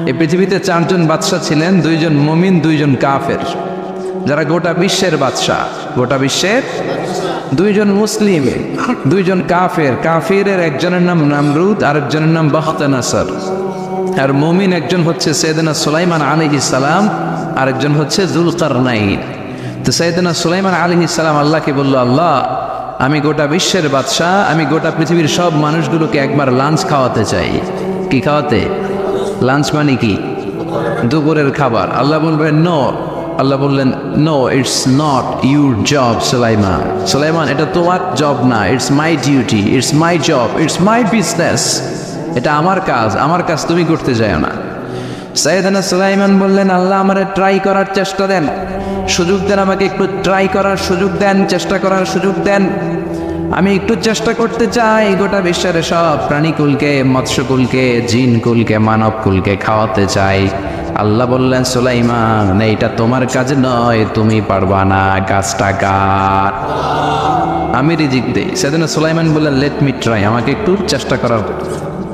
এই পৃথিবীতে চারজন বাদশা ছিলেন, দুইজন মুমিন, দুইজন কাফের, যারা গোটা বিশ্বের বাদশা। গোটা বিশ্বের দুইজন মুসলিম, দুইজন কাফের। কাফিরের একজনের নাম নামরুদ, আরেকজনের নাম বাখতানাসার। আর মুমিন একজন হচ্ছে সাইয়েদনা সুলাইমান আলাইহিস সালাম, আরেকজন হচ্ছে যুলকারনাইন। তো সাইয়েদনা সুলাইমান আলাইহিস সালাম আল্লাহকে বলল, আল্লাহ আমি গোটা বিশ্বের বাদশা, আমি গোটা পৃথিবীর সব মানুষগুলোকে একবার লাঞ্চ খাওয়াতে চাই। কি খাওয়াতে? লাঞ্চ মানে কি? দুপুরের খাবার। আল্লাহ বলবেন নো। আল্লাহ বললেন no, it's not your job Sulaiman. Sulaiman, এটা তোমার জব না, it's my duty, it's my job, it's my business. এটা আমার কাজ, আমার কাজ তুমি করতে যাও না। সাইয়েদনা সুলাইমান বললেন, আল্লাহ আমারে ট্রাই করার চেষ্টা দেন, সুযোগ দেন, আমাকে একটু ট্রাই করার সুযোগ দেন, চেষ্টা করার সুযোগ দেন। আমি একটু চেষ্টা করতে চাই গোটা বিশ্বের সব প্রাণীকুলকে, মৎস্যকুলকে, জিনকুলকে, মানবকুলকে খাওয়াতে চাই। আল্লাহ বললেন, সুলাইমান এইটা তোমার কাজ নয়, তুমি পারবা না, কাজটা কার? আমি রিজিক দেই। সেদিন সুলাইমান বললেন, লেট মি ট্রাই, আমাকে একটু চেষ্টা করার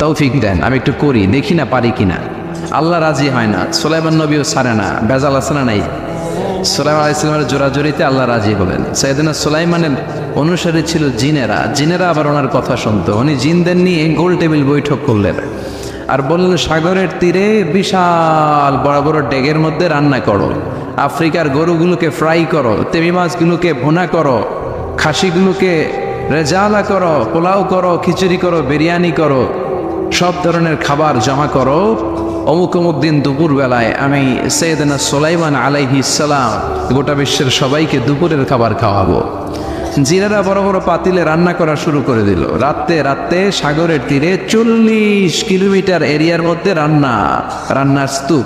তৌফিক দেন, আমি একটু করি, দেখি না পারি কিনা। আল্লাহ রাজি হয় না, সুলাইমান নবীও ছাড়ে না। বেজাল আছে না নাই? সুলাইমান আলাইহিস সালামের জোরাজোরিতে আল্লাহ রাজি হলেন। সাইয়েদনা সুলাইমানের অনুসারী ছিল জিনেরা। জিনেরা আবার ওনার কথা শুনতো। উনি জিনদের নিয়ে গোল টেবিল বৈঠক করলেন আর বললেন, সাগরের তীরে বিশাল বড় বড় ডেগের মধ্যে রান্না করো, আফ্রিকার গরুগুলোকে ফ্রাই করো, তেমি মাছগুলোকে ভুনা করো, খাসিগুলোকে রেজালা করো, পোলাও করো, খিচুড়ি করো, বিরিয়ানি করো, সব ধরনের খাবার জমা করো। অমুক অমুক দিন দুপুর বেলায় আমি সাইয়েদনা সুলাইমান আলাইহিস সালাম গোটা বিশ্বের সবাইকে দুপুরের খাবার খাওয়াবো। জিনেরা বড় বড় পাতিলে রান্না করা শুরু করে দিল। রাতে রাতে সাগরের তীরে 40 কিলোমিটার এরিয়ার মধ্যে রান্নার স্তূপ।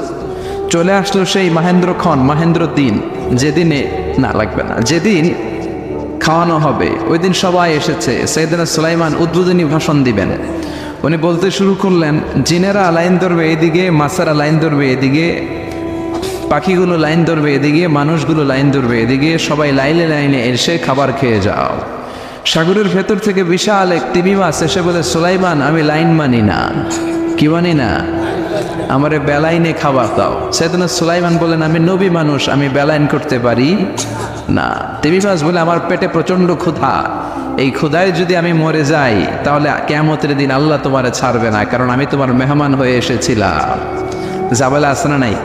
চলে আসলো সেই মাহেন্দ্র দিন, যেদিনে না লাগবে না, যেদিন খাওয়ানো হবে ওই দিন সবাই এসেছে। সাইয়েদনা সুলাইমান উদ্বোধনী ভাষণ দিবেন। উনি বলতে শুরু করলেন, জিনেরা লাইন ধরবে এদিকে, মাছেরা লাইন ধরবে এদিকে, পাখিগুলো লাইন ধরবে এদিকে, মানুষগুলো লাইন ধরবে এদিকে, সবাই লাইনে লাইনে এসে খাবার খেয়ে যাও। সাগরের ভেতর থেকে বিশাল এক তিমি মাছ এসে বলে, সুলাইমান আমি লাইন মানি না। কি মানি না? আমারে বেলাইনে খাবার দাও। সাইয়েদনা সুলাইমান বলেন, আমি নবী মানুষ, আমি বেলাইন করতে পারি না। তিমি মাছ বলে, আমার পেটে প্রচণ্ড ক্ষুধা, এই ক্ষুধায় যদি আমি মরে যাই তাহলে কিয়ামতের দিন আল্লাহ তোমারে ছাড়বে না, কারণ আমি তোমার মেহমান হয়ে এসেছিলাম। জাবেলা আছে না নাই?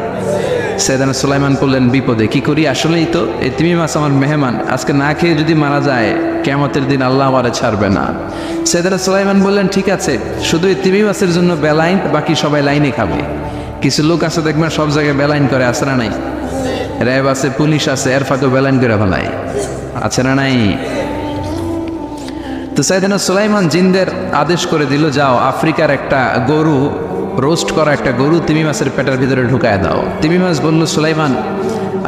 সাইয়েদনা সুলাইমান বললেন, বিপদে কি করি? আসলেই তো এই তিমি মাছ আমার মেহমান, আজকে না খেয়ে যদি মারা যায় কিয়ামতের দিন আল্লাহ আমারে ছাড়বে না। সাইয়েদনা সুলাইমান বললেন, ঠিক আছে, শুধু এই তিমি মাছের জন্য বেলাইন, বাকি সবাই লাইনে খাবে। কিছু লোক আছে দেখবেন সব জায়গায় বেলাইন করে, আছে না নাই? র্যাব আছে, পুলিশ আছে, এর ফাঁকেও বেলাইন করে ফেলায়, আছে না নাই? তো সাইয়েদনা সুলাইমান জিনদের আদেশ করে দিল, যাও আফ্রিকার একটা গরু, রোস্ট করা একটা গরু তিমি মাছের পেটের ভিতরে ঢুকায় দাও। তিমি মাছ বলল, সুলাইমান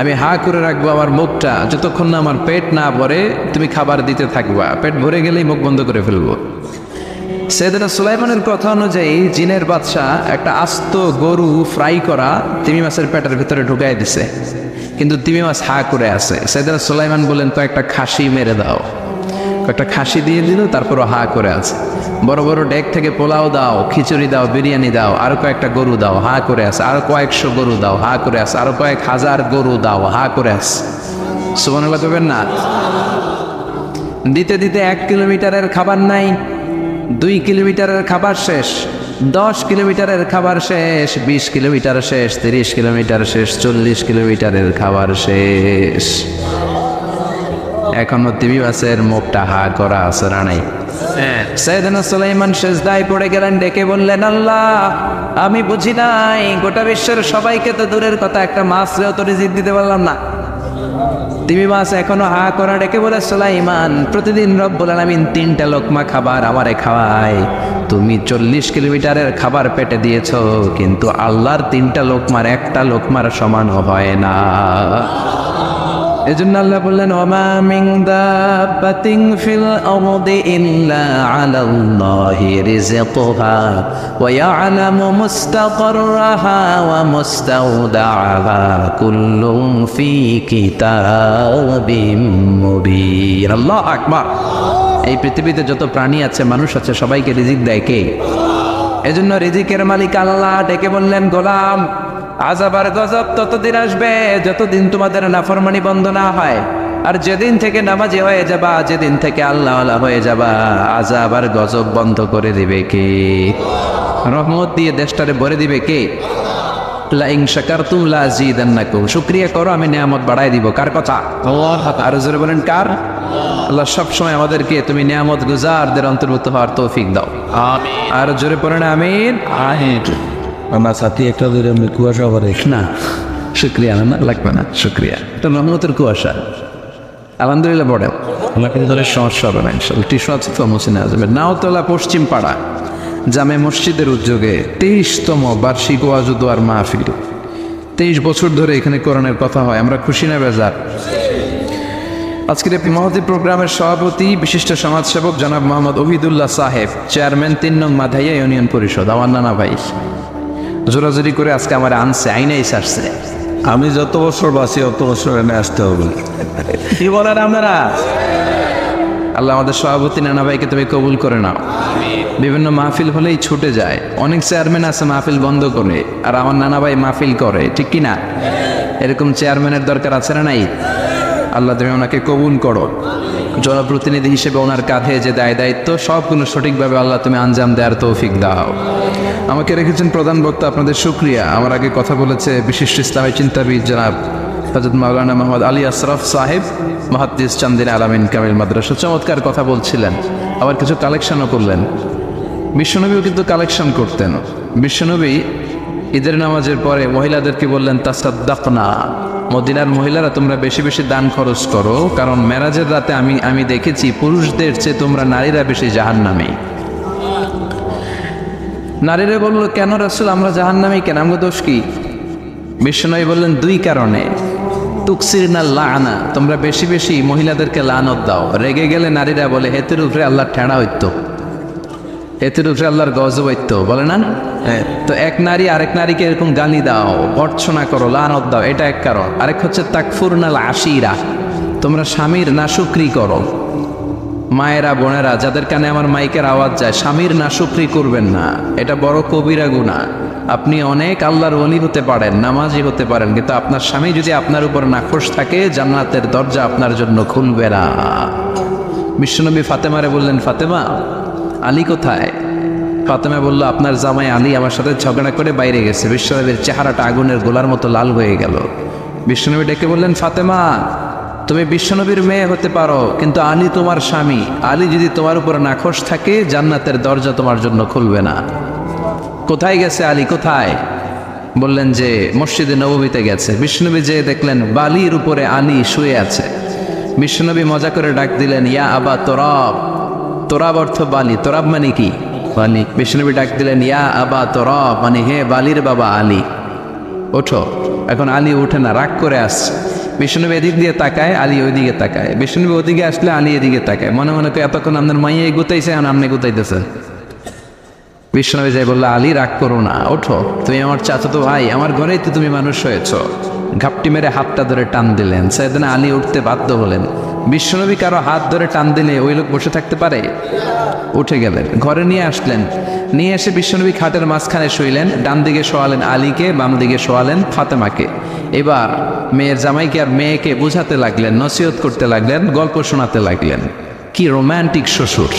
আমি হা করে রাখবো আমার মুখটা, যতক্ষণ না আমার পেট না ভরে তুমি খাবার দিতে থাকবা, পেট ভরে গেলেই মুখ বন্ধ করে ফেলবো। সাইয়েদনা সুলাইমানের কথা অনুযায়ী জিনের বাদশা একটা আস্ত গরু ফ্রাই করা তিমি মাছের পেটের ভিতরে ঢুকাই দিছে, কিন্তু তিমি মাছ হা করে আছে। সাইয়েদনা সুলাইমান বললেন, কয়েকটা খাসি মেরে দাও। কয়েকটা খাসি দিয়ে দিল, তারপরও হা করে আছে। বড় বড় ডেক থেকে পোলাও দাও, খিচুড়ি দাও, বিরিয়ানি দাও, আরো কয়েকটা গরু দাও, হা করে আছে। আরো কয়েকশো গরু দাও, হা করে আছে। আরো কয়েক হাজার গরু দাও, হা করে আছে। সুবহানাল্লাহ কইবেন না? দিতে দিতে 1 কিলোমিটারের খাবার নাই, 2 কিলোমিটারের খাবার শেষ, 10 কিলোমিটারের খাবার শেষ, 20 কিলোমিটার শেষ, 30 কিলোমিটার শেষ, 40 কিলোমিটারের খাবার শেষ। এখনো তিমি মাছের মুখটা হা করা আছে না নাই? সাইয়েদনা সুলাইমান সেজদায় পড়ে গেলেন, ডেকে বললেন, আল্লাহ আমি বুঝি নাই, গোটা বিশ্বের সবাইকে তো দূরের কথা, একটা মাছরেও তো রিজিক দিতে পারলাম না। তিমি মাছ এখনো হা করা, ডেকে বলে, সুলাইমান প্রতিদিন রব্বুল আলামিন 3টা লোকমা খাবার আমারে খাওয়ায়, তুমি 40 কিলোমিটারের খাবার পেটে দিয়েছো, কিন্তু আল্লাহর 3টা লোকমার একটা লোকমার সমানও হয় না। এজন্য আল্লাহ বললেন, ওমা মিন দাব্বাতিন ফিল আরদি ইল্লা আলাল্লাহি রিজকুহা ওয়া ইয়ালামু মুস্তাকাররাহা ওয়া মুস্তাওদাআহা কুল্লুন ফি কিতাবিম মুবিন। আল্লাহু আকবার। এই পৃথিবীতে যত প্রাণী আছে, মানুষ আছে, সবাইকে রিজিক দেয় কে? এজন্য রিজিকের মালিক আল্লাহ ডেকে বললেন, গোলাম আযাব আর গজব ততদিন আসবে যতদিন তোমাদের নাফরমানি বন্ধ না হয়। আর যেদিন থেকে নামাজি হয়ে যাবা, যেদিন থেকে আল্লাহওয়ালা হয়ে যাবা, আযাব আর গজব বন্ধ করে দিবে কে? রহমত দিয়ে দেশটারে ভরে দিবে কে? লা ইন শাকারতুম লা আযীদান্নাকুম, শুকরিয়া করো আমি নিয়ামত বাড়াই দিব। কার কথা? আর জোরে বলেন কার? আল্লাহ সব সময় আমাদেরকে তুমি নিয়ামত গুজারদের অন্তর্ভুক্ত হওয়ার তৌফিক দাও, আমিন। আর জোরে পড়েন আমিন। আমার সাথী একটা ধরে আমি কুয়াশা করে না শুক্রিয়া না, লাগবে না শুক্রিয়া, এটা রহমতের কুয়াশা। আলহামদুলিল্লাহ পড়েন, আমাকে ধরে সমস্যা হবে না ইনশাল্লাহ। টিস্যু আছে তো মুছে নেওয়া যাবে। নাওতলা পশ্চিম পাড়া জামে মসজিদের উদ্যোগে 23তম বার্ষিক ওয়াজ ও দোয়ার মাহফিল। 23 বছর ধরে এখানে কোরআনের কথা হয়, আমরা খুশি না বেজার? আজকের এই মহতী প্রোগ্রামের সভাপতি বিশিষ্ট সমাজসেবক জনাব মোহাম্মদ ওহিদুল্লাহ সাহেব, চেয়ারম্যান 3 নং মাধাইয়া ইউনিয়ন পরিষদ। আমার নানা ভাই জোরাজোরি করে আজকে আমার আনছে, আইনাই সারছে। আমি যত বছর বাঁচি অত বছর এনে আসতে হবে। কি বলেন আপনারা? আল্লাহ আমাদের সভাপতি নানা ভাইকে তুমি কবুল করে নাও। বিভিন্ন মাহফিল হলেই ছুটে যায়, অনেক চেয়ারম্যান আছে মাহফিল বন্ধ করে, আর আমার নানা ভাই মাহফিল করে, ঠিক কি না? এরকম চেয়ারম্যানের দরকার আছে না নাই? আল্লাহ তুমি ওনাকে কবুল করো। জনপ্রতিনিধি হিসেবে ওনার কাঁধে যে দায়িত্ব সবগুলো সঠিকভাবে আল্লাহ তুমি আঞ্জাম দেওয়ার তৌফিক দাও। আমাকে রেখেছেন প্রধান বক্তা, আপনাদের শুকরিয়া। আমার আগে কথা বলেছে বিশিষ্ট ইসলামী চিন্তাবিদ জনাব হযরত মাওলানা মোহাম্মদ আলী আশরাফ সাহেব, মুহাদ্দিস চান্দিনা আলামিন কামিল মাদ্রাসা। চমৎকার কথা বলছিলেন, আবার কিছু কালেকশনও করলেন। বিশ্বনবীও কিন্তু কালেকশন করতেন। বিশ্বনবী ঈদের নামাজের পরে মহিলাদেরকে বললেন, তাসাদ্দাকনা, মদিনার মহিলারা তোমরা বেশি বেশি দান খরচ করো, কারণ মেরাজের রাতে আমি দেখেছি পুরুষদের চেয়ে তোমরা নারীরা বেশি জাহান্নামী। নারীরা বললো, কেন রাসূল আমরা জাহান্নামী কেন, আমাকে দোষ কি? বিশ্বনবী বললেন, 2 কারণে। তুকসিরনা লাআনা, তোমরা বেশি বেশি মহিলাদেরকে লানত দাও। রেগে গেলে নারীরা বলে হেতের উপরে আল্লাহর ঠেড়া হইতো, হেতের উপরে আল্লাহর গজব হইতো, বলে না? তো এক নারী আরেক নারীকে এরকম গালি দাও, ভর্ৎসনা করো, লানত দাও, এটা এক কারণ। আরেক হচ্ছে তাকফুরনাল আশিরা, তোমরা স্বামীর নাশুকরি করো। মায়েরা বোনেরা যাদের কানে আমার মাইকের আওয়াজ যায়, স্বামীর নাশুকরি করবেন না, এটা বড় কবিরা গুনাহ। আপনি অনেক আল্লাহর ওলি হতে পারেন, নামাজি হতে পারেন, কিন্তু আপনার স্বামী যদি আপনার উপর নাখোশ থাকে, জান্নাতের দরজা আপনার জন্য খুলবে না। বিশ্বনবী ফাতেমারে বললেন, ফাতেমা আলী কোথায়? ফাতেমা বলল, আপনার জামাই আলী আমার সাথে ঝগড়া করে বাইরে গেছে। বিশ্বনবীর চেহারাটা আগুনের গোলার মতো লাল হয়ে গেল। বিশ্বনবী ডেকে বললেন, ফাতেমা তুমি বিশ্বনবীর মেয়ে হতে পারো, কিন্তু আলী তোমার স্বামী। আলী যদি তোমার উপর নাখোশ থাকে, জান্নাতের দরজা তোমার জন্য খুলবে না। কোথায় গেছে আলী, কোথায়? বললেন যে মসজিদে নববীতে গেছে। বিশ্বনবী যে দেখলেন বালির উপরে আলী শুয়ে আছে। বিশ্বনবী মজা করে ডাক দিলেন, ইয়া আবা তোরাব। তোরাব অর্থ বালি, তোরাব মানে কি? বালি। বিশ্বনবী ডাক দিলেন, ইয়া আবা তোরাব, মানে হে বালির বাবা আলী, ওঠো। এখন আলী উঠে না, রাগ করে আসছে। বিশ্বনবী এদিক দিয়ে তাকায়, আলী ওইদিকে তাকায়। বিশ্বনবী ওদিকে আসলে আলী এদিকে তাকায়, মনে মনে করে এতক্ষণ আপনার মাইয়া গুতাইছে, এখন আপনি গুতাইতেছেন। বিশ্বনবী যাই বললো, আলী রাগ করো না, ওঠো, তুমি আমার চাচাতো ভাই, আমার ঘরেই তো তুমি মানুষ হয়েছ। ঘাপটি মেরে হাতটা ধরে টান দিলেন। সাইয়েদনা আলী উঠতে বাধ্য হলেন। বিশ্বনবী কারো হাত ধরে টান দিলে ওই লোক বসে থাকতে পারে? উঠে গেলেন, ঘরে নিয়ে আসলেন। নিয়ে এসে বিশ্বনবী খাটের মাঝখানে শুইলেন। ডান দিকে শোয়ালেন আলীকে, বাম দিকে শোয়ালেন ফাতেমাকে। এবার মেয়ের জামাইকে আর মেয়েকে বুঝাতে লাগলেন, নসিহত করতে লাগলেন, গল্প শোনাতে লাগলেন। কি রোমান্টিক শ্বশুর!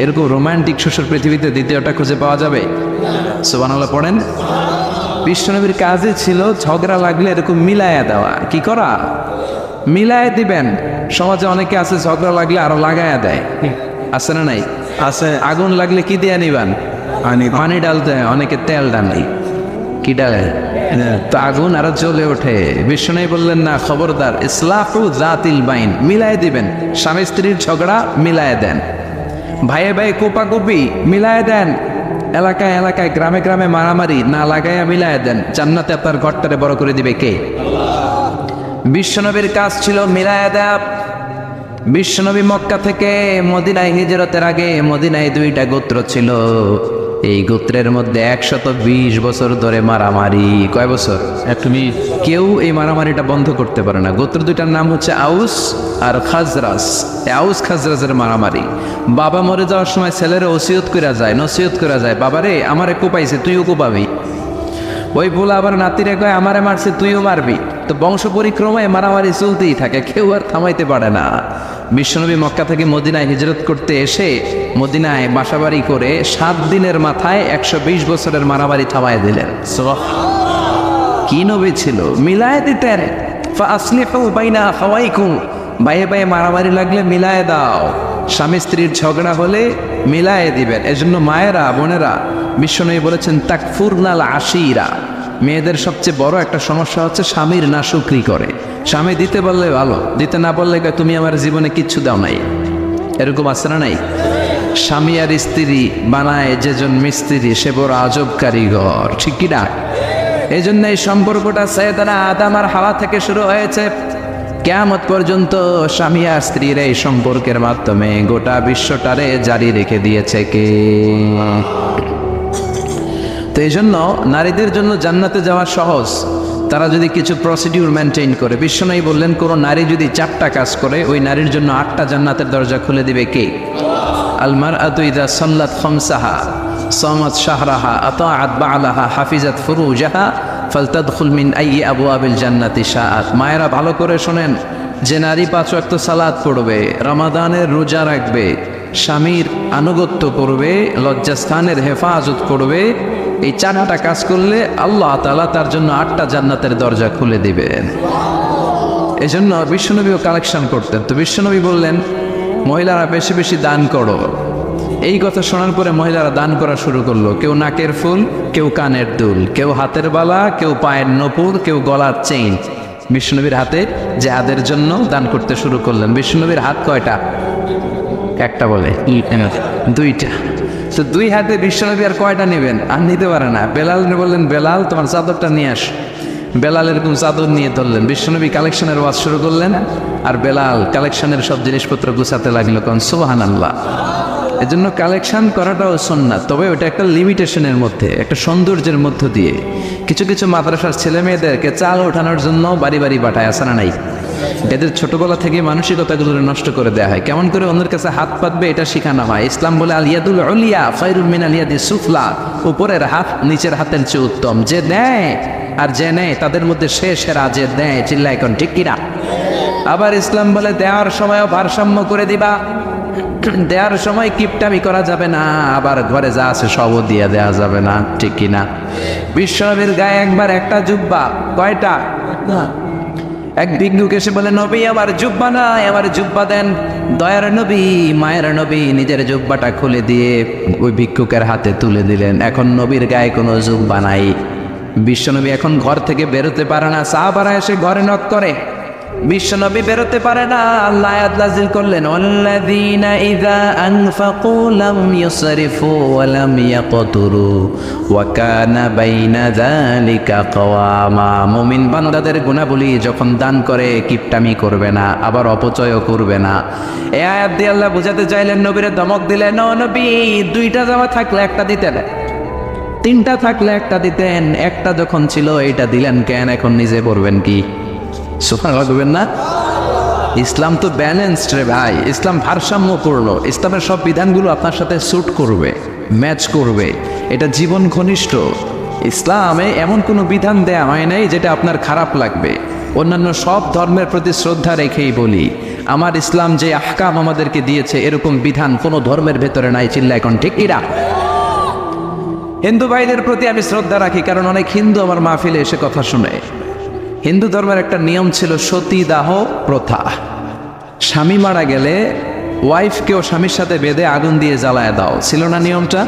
এরকম রোমান্টিক শ্বশুর পৃথিবীতে দ্বিতীয়টা খুঁজে পাওয়া যাবে? সুবহানাল্লাহ পড়েন। বিশ্বনবীর কাজে ছিল ঝগড়া লাগলে এরকম মিলায়া দেওয়া। কি করা? মিলায় দিবেন। সমাজে অনেকে আছে ঝগড়া লাগলে আরো লাগায়া দেয়, আছে না নাই? আছে। আগুন লাগলে কি দিয়ে নিবান? পানি ডালতে হয়, অনেকে তেল ডালে। কি ডালে? তো আগুন আরো জ্বলে ওঠে। বিশ্বনবী বললেন, না, খবরদার, ইসলাহু যাতিল বাইন, মিলায় দিবেন। স্বামী স্ত্রীর ঝগড়া মিলায় দেন, ভাইয়ে ভাই কোপাকুপি মিলায় দেন, এলাকায় এলাকায় গ্রামে গ্রামে মারামারি না লাগাইয়া মিলায় দেন। জান্নাতে আপনার ঘরটারে বড় করে দিবে কে? বিশ্বনবীর কাজ ছিল মিলায়া দেয়া। বিশ্বনবী মক্কা থেকে মদিনায় হিজরতের আগে মদিনায় 2টা গোত্র ছিল, এই গোত্রের মধ্যে 120 বছর ধরে মারামারি। কয় বছর? তুমি কেউ এই মারামারিটা বন্ধ করতে পারে না। গোত্র দুইটার নাম হচ্ছে আউস আর খাজরাজ। এই আউস খাজরাজের মারামারি। বাবা মরে যাওয়ার সময় ছেলেরা ওসিয়ত করা যায়, নসিহত করা যায়, বাবারে আমারে কোপাইছে তুইও কোপাবি। ওই বলে আবার নাতিরে কয় আমারে মারছে তুইও মারবি। তো বংশ পরিক্রমায় মারামারি চলতেই থাকে, কেউ আর থামাইতে পারে না। বিশ্বনবী মক্কা থেকে মদিনায় হিজরত করতে এসে মদিনায় বাসাবাড়ি করে 7 দিনের মাথায় 120 বছরের মারামারি থামায় দিলেন। কি নবী ছিল, মিলায় দিতেন। ফাসলিহু বাইনা আখাওয়াইকুম, বাইয়ে বাইয়ে মারামারি লাগলে মিলায় দাও। স্বামী স্ত্রীর ঝগড়া হলে মিলায়ে দিবেন। এজন্য মায়েরা বোনেরা বিশ্বনবী বলেছেন তাকফুরনাল আশিরা, মেয়েদের সবচেয়ে বড় একটা সমস্যা হচ্ছে স্বামীর নাশুকরি করে। স্বামী দিতে বললে ভালো, দিতে না বললে কয় তুমি আমার জীবনে কিচ্ছু দাও নাই। এরকম আছে না নাই? স্বামী আর স্ত্রী বানায় যেজন মিস্ত্রি সে বড় আজব কারিগর, ঠিক কি না? এই জন্য এই সম্পর্কটা সাইয়েদানা আদম আর হাওয়া থেকে শুরু হয়েছে। কিয়ামত পর্যন্ত স্বামী আর স্ত্রীর এই সম্পর্কের মাধ্যমে গোটা বিশ্বটারে জারি রেখে দিয়েছে কে? তো এই জন্য নারীদের জন্য জান্নাতে যাওয়া সহজ, তারা যদি কিছু প্রসিডিউর মেনটেন করে। বিশ্বনবী বললেন কোন নারী যদি 4টা কাজ করে ওই নারীর জন্য 8টা জান্নাতের দরজা খুলে দিবে কে? আল মারআতু ইযা সাল্লাত খামসাহা সামাত শাহরাহা আতাআত বা'লাহা হাফিজাত ফুরুজাহা ফালতাদখুল মিন আইয়ি আবওয়াবিল জান্নাতি শাআত। মায়েরা ভালো করে শোনেন, যে নারী 5 ওয়াক্ত সালাত পড়বে, রমাদানের রোজা রাখবে, স্বামীর আনুগত্য করবে, লজ্জাস্থানের হেফাজত করবে, এই 4টা কাজ করলে আল্লাহ তাআলা তার জন্য 8টা জান্নাতের দরজা খুলে দিবেন। এজন্য বিশ্বনবীও কালেকশন করতেন। তো বিশ্বনবী বললেন মহিলারা বেশি বেশি দান করো। এই কথা শোনার পরে মহিলারা দান করা শুরু করলো। কেউ নাকের ফুল, কেউ কানের দুল, কেউ হাতের বালা, কেউ পায়ের নপুর, কেউ গলার চেইন বিশ্বনবীর হাতে জিহাদের জন্য দান করতে শুরু করলেন। বিশ্বনবীর হাত কয়টা? একটা বলে 2টা। তো 2 হাতে বিশ্বনবী আর কয়টা নেবেন? আর নিতে পারে না। বেলাল বললেন বেলাল তোমার চাদরটা নিয়ে আস। বেলাল এরকম চাদর নিয়ে ধরলেন। বিশ্বনবী কালেকশনের ওয়াজ শুরু করলেন আর বেলাল কালেকশনের সব জিনিসপত্র গুছাতে লাগলো। কোন সুবহানাল্লাহ। এজন্য কালেকশন করাটাও সুন্নাত, তবে ওটা একটা লিমিটেশনের মধ্যে, একটা সৌন্দর্যের মধ্য দিয়ে। কিছু কিছু মাদ্রাসার ছেলে মেয়েদেরকে চাল ওঠানোর জন্য বাড়ি বাড়ি পাঠায়, আসে না নাই? এদের ছোটবেলা থেকে মানসিকতাগুলো নষ্ট করে দেওয়া হয়। কেমন করে অন্যের কাছে হাত পাতবে এটা শেখানো হয়। ইসলাম বলে আল ইয়াদুল উলিয়া খায়রুম মিনাল ইয়াদিস সুফলা, উপরের হাত নিচের হাতের চেয়ে উত্তম। যে দেয় আর যে নেয় তাদের মধ্যে সেরা যে দেয়। চিল্লা এখন ঠিক কিনা? আবার ইসলাম বলে দেওয়ার সময়ও ভারসাম্য করে দিবা, দেওয়ার সময় কিপটামি করা যাবে না, আবার ঘরে যা আছে সবও দিয়ে দেওয়া যাবে না, ঠিক কিনা? বিশ্বনবীর গায়ে একবার একটা জুব্বা, কয়টা? এক ভিক্ষুক এসে বলে নবী আমার জুব্বা নাই, আমার জুব্বা দেন। দয়ার নবী মায়ের নবী নিজের জুব্বাটা খুলে দিয়ে ওই ভিক্ষুকের হাতে তুলে দিলেন। এখন নবীর গায়ে কোনো জুব্বা নাই। বিশ্বনবী এখন ঘর থেকে বেরোতে পারে না। সাহাবারা এসে ঘরে নক করে, বিশ্বনবী বেরোতে পারে না। আল্লাহ আয়াত নাযিল করলেন ওয়াল্লাযীনা ইযা আনফাকু লাম ইউসরিফু ওয়া লাম ইয়াকতুরু ওয়া কানা বাইনা যালিকা কওয়ামা। মুমিন বান্দাদের গুণাবলী যখন দান করে কিপটামি করবে না, আবার অপচয়ও করবে না। এই আয়াত দিয়ে আল্লাহ বুঝাতে চাইলেন, নবীরে ধমক দিলেন, ও নবী 2টা জামা থাকলে একটা দিতেন, 3টা থাকলে একটা দিতেন, একটা যখন ছিল এইটা দিলেন কেন? এখন নিজে পড়বেন কি? সুবহানাল্লাহ বলবেন না? ইসলাম তো ব্যালেন্সড রে ভাই, ইসলাম ভারসাম্যপূর্ণ। ইসলামের সব বিধানগুলো আপনার সাথে স্যুট করবে, ম্যাচ করবে, এটা জীবন ঘনিষ্ঠ। ইসলামে এমন কোনো বিধান দেয়া হয় নাই যেটা আপনার খারাপ লাগবে। অন্যান্য সব ধর্মের প্রতি শ্রদ্ধা রেখেই বলি, আমার ইসলাম যে আহকাম আমাদেরকে দিয়েছে এরকম বিধান কোনো ধর্মের ভেতরে নাই। চিল্লা এখন ঠিক কিনা? হিন্দু ভাইদের প্রতি আমি শ্রদ্ধা রাখি, কারণ অনেক হিন্দু আমার মাহফিলে এসে কথা শুনে। হিন্দু ধর্মের একটা নিয়ম ছিল সতীদাহ প্রথা। স্বামী মারা গেলে ওয়াইফকেও স্বামীর সাথে বেঁধে আগুন দিয়ে জ্বালায় দাও, ছিল না নিয়মটা?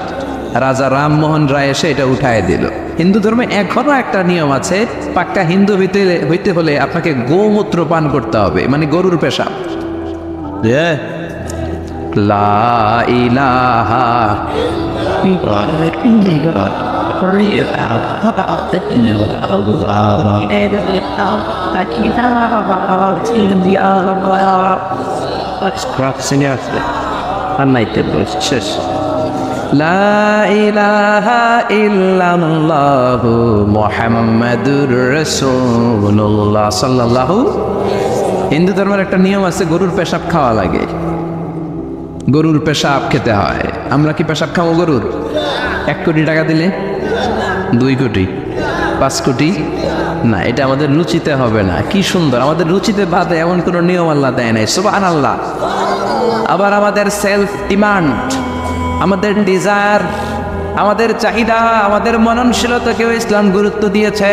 রাজা রামমোহন রায় এসে এটা উঠায় দিল। হিন্দু ধর্মে এখনো একটা নিয়ম আছে, পাক্কা হিন্দু হইতে হলে আপনাকে গোমূত্র পান করতে হবে, মানে গরুর পেশাব। লা ইলাহা লা ইলাহা ইল্লাল্লাহু মুহাম্মাদুর রাসূলুল্লাহ সাল্লাল্লাহু। হিন্দু ধর্মের একটা নিয়ম আছে, গরুর পেশাব খাওয়া লাগে, গরুর পেশাব খেতে হয়। আমরা কি পেশাব খাবো গরুর? 1 কোটি টাকা দিলে? 2 কোটি? 5 কোটি? না, এটা আমাদের রুচিতে হবে না। কি সুন্দর, আমাদের রুচিতে বাদে এমন কোনো নিয়ম আল্লাহ দেয় নাই, সুবহানাল্লাহ। আবার আমাদের সেলফ ডিমান্ড, আমাদের ডিজায়ার, আমাদের চাহিদা, আমাদের মননশীলতাকেও ইসলাম গুরুত্ব দিয়েছে।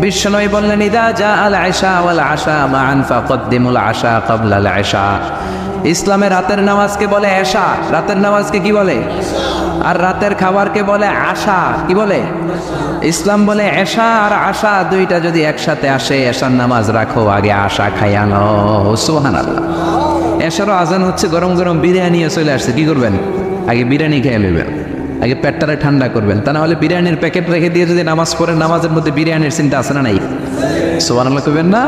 বিশ্বনবী বললেন, ইদা জা আল আশা ওয়াল আশা মান ফাকদ্দিমুল আশা ক্বাবলা আল আশা। ইসলামে রাতের নামাজকে বলে এশা, রাতের নামাজকে কি বলে? আর রাতের খাবারকে বলে আশা, কি বলে? ইসলাম বলে এশা আর আশা দুইটা যদি একসাথে আসে, এশার নামাজ রাখো, আগে আশা খাইয়া নাও। সুবহানাল্লাহ। এশারও আজান হচ্ছে, গরম গরম বিরিয়ানি চলে আসছে, কি করবেন? আগে বিরিয়ানি খেয়ে নেবেন, আগে পেটটারে ঠান্ডা করবেন। তা না হলে বিরিয়ানির প্যাকেট রেখে দিয়ে যদি নামাজ পড়েন, নামাজের মধ্যে বিরিয়ানির চিন্তা আছে না নাই? সুবহানাল্লাহ করবেন না?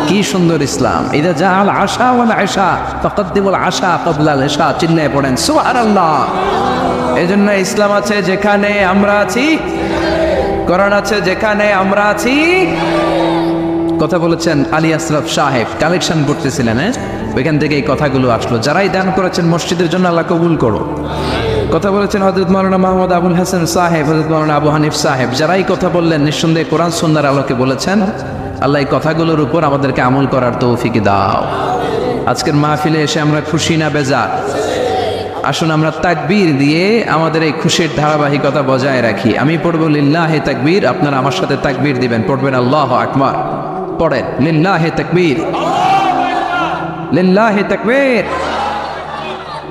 কি সুন্দর ইসলাম। ইদা জাআল আশা ওয়াল আশা ফাকদ্দিমুল আশা ক্বাবলা আল ইশা, চিল্লায়ে পড়েন সুবহানাল্লাহ। এজন্য ইসলাম আছে যেখানে আমরা আছি, কোরআন আছে যেখানে আমরা আছি। কথা বলেছেন আলী আশরাফ সাহেব, কালেকশন করতেছিলেন, ওইখান থেকে এই কথাগুলো আসলো। যারাই দান করেছেন মসজিদের জন্য, আল্লাহ কবুল করো। কথা বলেছেন হযরত মাওলানা মাহমুদ আবুল হাসান সাহেব, হযরত মাওলানা আবু হানিফ সাহেব। যারাই কথা বললেন, নিঃসন্দেহে কোরআন সুন্নাহর আলোকে বলেছেন। আল্লাহ এই কথাগুলোর উপর আমাদেরকে আমল করার তৌফিক দাও। আজকের মাহফিলে এসে আমরা খুশি না বেজার? আসুন আমরা তাকবীর দিয়ে আমাদের এই খুশির ধারাবাহিকতা বজায় রাখি। আমি পড়বো লিল্লাহে তাকবীর, আপনারা আমার সাথে তাকবীর দিবেন। পড়বেন আল্লাহু আকবার। পড়েন লিল্লাহে তাকবীর, লিল্লাহে তাকবীর,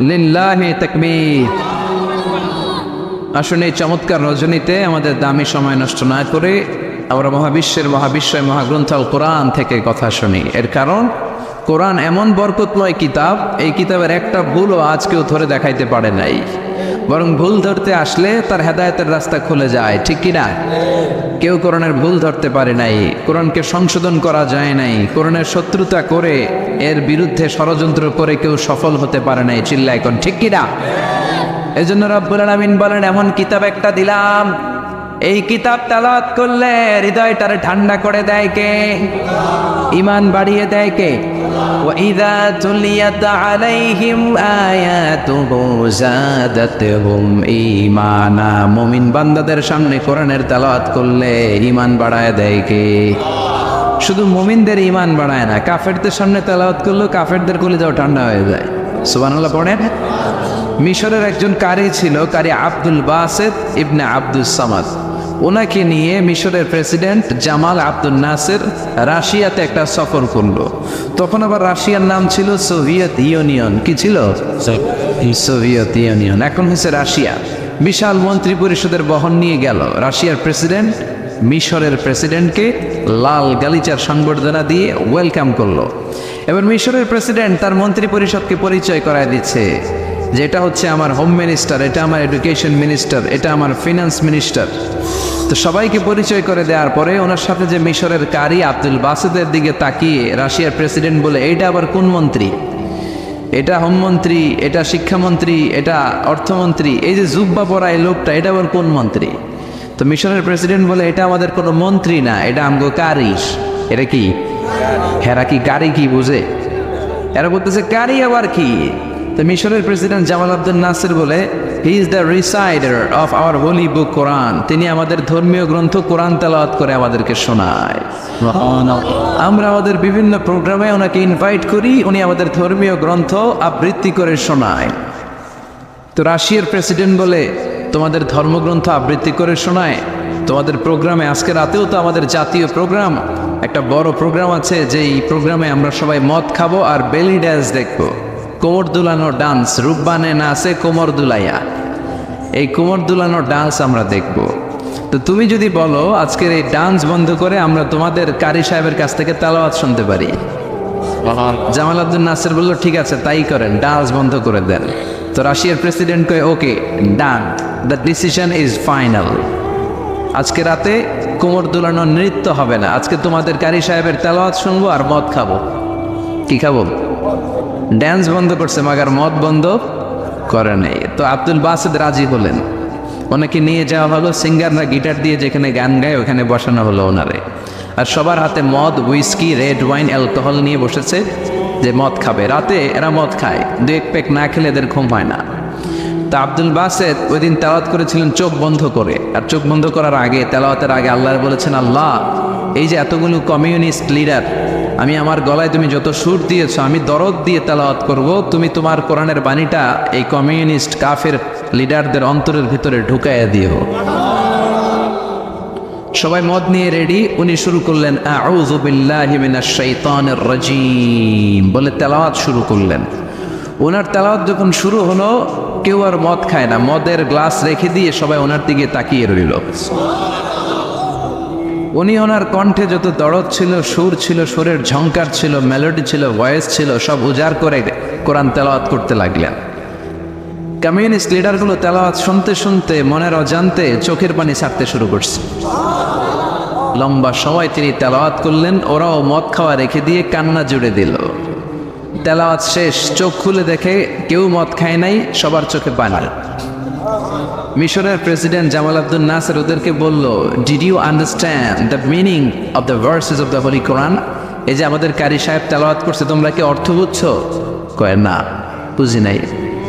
লিল্লাহে তাকবীর। আসুন এই চমৎকার রজনীতে আমাদের দামি সময় নষ্ট না করে আমরা মহাবিশ্বের মহাবিশ্বয় মহাগ্রন্থ আল কোরআন থেকে কথা শুনি। এর কারণ কোরআন এমন বরকতময় কিতাব, এই কিতাবের একটা ভুলও আজ কেউ ধরে দেখাইতে পারে নাই। বরং ভুল ধরতে আসলে তার হেদায়েতের রাস্তা খুলে যায়, ঠিক কিনা? কেউ কোরআনের ভুল ধরতে পারে নাই, কোরআনকে সংশোধন করা যায় নাই, কোরআনের শত্রুতা করে এর বিরুদ্ধে ষড়যন্ত্র করে কেউ সফল হতে পারে নাই। চিল্লায় কোন ঠিক কিনা? এজন্য রব্বুল আলামিন বলেন, এমন কিতাব একটা দিলাম, এই কিতাব তেলাওয়াত করলে হৃদয়টারে ঠান্ডা করে দেয় কে? ঈমান বাড়িয়ে দেয় কে? وَإِذَا تُلِيَتْ عَلَيْهِمْ آيَاتُهُ زَادَتْهُمْ إِيمَانًا। মুমিন বান্দাদের সামনে কোরআনের তেলাওয়াত করলে ঈমান বাড়ায় দেয় কে? শুধু মুমিনদের ঈমান বাড়ায় না, কাফেরদের সামনে তেলাওয়াত করলেও কাফেরদের কলিজাও ঠান্ডা হয়ে যায়। সুবহানাল্লাহ পড়েন। মিশরের একজন কারি ছিল, কারি আব্দুল বাসেত ইবনে আব্দুস সামাদ। ওনাকে নিয়ে মিশরের প্রেসিডেন্ট জামাল আব্দুল নাসির রাশিয়াতে একটা সফর করলো। তখন আবার রাশিয়ার নাম ছিল সোভিয়েত ইউনিয়ন। কি ছিল? সোভিয়েত ইউনিয়ন, এখন হচ্ছে রাশিয়া। বিশাল মন্ত্রী পরিষদের বহন নিয়ে গেল। রাশিয়ার প্রেসিডেন্ট মিশরের প্রেসিডেন্টকে লাল গালিচার সংবর্ধনা দিয়ে ওয়েলকাম করলো। এবার মিশরের প্রেসিডেন্ট তার মন্ত্রী পরিষদকে পরিচয় করায় দিচ্ছে যে এটা হচ্ছে আমার হোম মিনিস্টার, এটা আমার এডুকেশন মিনিস্টার, এটা আমার ফিনান্স মিনিস্টার। তো সবাইকে পরিচয় করে দেওয়ার পরে ওনার সাথে যে মিশরের কারি আব্দুল বাসেদের দিকে তাকিয়ে রাশিয়ার প্রেসিডেন্ট বলে, এইটা আবার কোন মন্ত্রী? এটা হোমমন্ত্রী, এটা শিক্ষামন্ত্রী, এটা অর্থমন্ত্রী, এই যে জুব্বা পরা এই লোকটা, এটা আবার কোন মন্ত্রী? তো মিশরের প্রেসিডেন্ট বলে, এটা আমাদের কোনো মন্ত্রী না, এটা আমগো কারি। এটা কি? হেরা কি কারি কি বুঝে? এরা বলতেছে কারি আবার কি? তো মিশরের প্রেসিডেন্ট জামাল আব্দুল নাসির বলে, he is the reciter of our holy book Quran. তিনি আমাদের ধর্মীয় গ্রন্থ কোরআন তেলাওয়াত করে আমাদেরকে শোনায়। আমরা আমাদের বিভিন্ন প্রোগ্রামে ওনাকে ইনভাইট করি, উনি আমাদের ধর্মীয় গ্রন্থ আবৃত্তি করে শোনায়। তো রাশিয়ার প্রেসিডেন্ট বলে, তোমাদের ধর্মগ্রন্থ আবৃত্তি করে শোনায় তোমাদের প্রোগ্রামে? আজকে রাতেও তো আমাদের জাতীয় প্রোগ্রাম, একটা বড় প্রোগ্রাম আছে, যেই প্রোগ্রামে আমরা সবাই মদ খাবো আর বেলি ড্যান্স দেখবো। কোমর দুলানো ডান্স, রূপবানে নাচে কোমর দুলাইয়া, এই কোমর দুলানো ডান্স আমরা দেখব। তো তুমি যদি বলো আজকের এই ডান্স বন্ধ করে আমরা তোমাদের কারি সাহেবের কাছ থেকে তেলাওয়াত শুনতে পারি, জামাল আব্দুল নাসির বলল ঠিক আছে তাই করেন, ডান্স বন্ধ করে দেন। তো রাশিয়ার প্রেসিডেন্ট কয় ওকে ডান, দ্য ডিসিশন ইজ ফাইনাল। আজকে রাতে কোমর দুলানো নৃত্য হবে না, আজকে তোমাদের কারি সাহেবের তেলাওয়াত শুনবো আর মদ খাবো। কি খাবো? ড্যান্স বন্ধ করছে, মাগার মদ বন্ধ করে নেই। তো আব্দুল বাসেদ রাজি হলেন, ওনাকে নিয়ে যাওয়া হলো, সিঙ্গাররা গিটার দিয়ে যেখানে গান গায় ওখানে বসানো হলো ওনারে। আর সবার হাতে মদ, হুইস্কি, রেড ওয়াইন, অ্যালকোহল নিয়ে বসেছে যে মদ খাবে। রাতে এরা মদ খায়, 2-1 প্যাক না খেলে এদের ঘুম হয় না। তা আব্দুল বাসেদ ওই দিন তেলাওয়াত করেছিলেন চোখ বন্ধ করে। আর চোখ বন্ধ করার আগে, তেলাওয়াতের আগে আল্লাহ বলেছেন, আল্লাহ এই যে এতগুলো কমিউনিস্ট লিডার, আমি আমার গলায় তুমি যত সুর দিয়েছো, আমি দরদ দিয়ে তেলাওয়াত করব, তুমি তোমার কোরআনের বাণীটা এই কমিউনিস্ট কাফের লিডারদের অন্তরের ভিতরে ঢুকাইয়া দিও। সবাই মদ নিয়ে রেডি, উনি শুরু করলেন আউযু বিল্লাহি মিনাশ শাইতানির রাজীম বলে তেলাওয়াত শুরু করলেন। ওনার তেলাওয়াত যখন শুরু হলো, কেউ আর মদ খায় না, মদের গ্লাস রেখে দিয়ে সবাই ওনার দিকে তাকিয়ে রইল। উনি ওনার কণ্ঠে যত দরদ ছিল, সুর ছিল, সুরের ঝংকার ছিল, মেলোডি ছিল, ভয়েস ছিল, সব উজাড় করে কোরআন তেলাওয়াত করতে লাগলেন। কমিউনিস্ট লিডারগুলো তেলাওয়াত শুনতে শুনতে মনের অজান্তে চোখের পানি ছাড়তে শুরু করছে। লম্বা সময় তিনি তেলাওয়াত করলেন, ওরাও মদ খাওয়া রেখে দিয়ে কান্না জুড়ে দিল। তেলাওয়াত শেষ, চোখ খুলে দেখে কেউ মদ খায় নাই, সবার চোখে পানি। মিশরের প্রেসিডেন্ট জামাল আব্দুল নাসের ওদেরকে বলল, did you understand the meaning of the verses of the holy Quran? এই যে আমাদের কারি সাহেব তেলাওয়াত করছে, তোমরা কি অর্থ বুঝছো? কয় না, বুঝি নাই।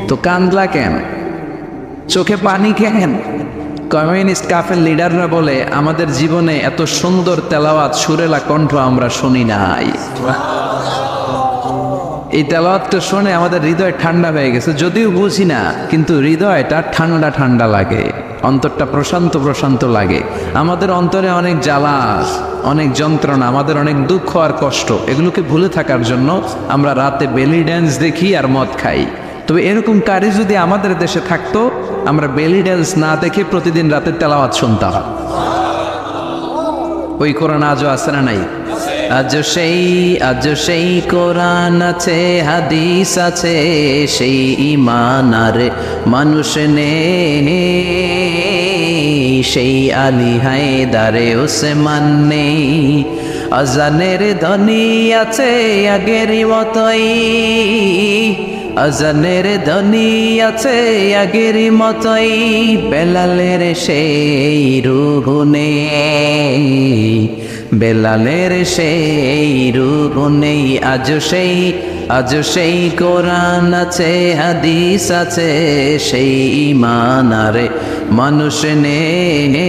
তো কান্দলা কেন, চোখে পানি কেন? কমিউনিস্ট কাফের লিডাররা বলে, আমাদের জীবনে এত সুন্দর তেলাওয়াত, সুরেলা কণ্ঠ আমরা শুনি নাই। এই তেলাওয়াতটা শুনে আমাদের হৃদয় ঠান্ডা হয়ে গেছে, যদিও বুঝি না, কিন্তু হৃদয়টা ঠান্ডা ঠান্ডা লাগে, অন্তরটা প্রশান্ত প্রশান্ত লাগে। আমাদের অন্তরে অনেক জ্বালা, অনেক যন্ত্রণা, আমাদের অনেক দুঃখ আর কষ্ট, এগুলোকে ভুলে থাকার জন্য আমরা রাতে বেলি ড্যান্স দেখি আর মদ খাই। তবে এরকম কারি যদি আমাদের দেশে থাকতো, আমরা বেলি ড্যান্স না দেখে প্রতিদিন রাতে তেলাওয়াত শুনতাম। ওই কোরআন আজও আছে না নাই? আজ সেই কোরআন আছে, হাদিস আছে, সেই ঈমান আর মানুষ নেই, সেই আলী হায়দারে ওসমান নেই। আজানের ধ্বনি আছে আগের মতোই, আজানের ধ্বনি আছে আগের মতোই, বেলালের সেই রূহ নেই, বেলালের সেই রূহ নেই। আজ সেই কোরআন আছে, হাদিস আছে, সেই ঈমান আর মানুষ নেই,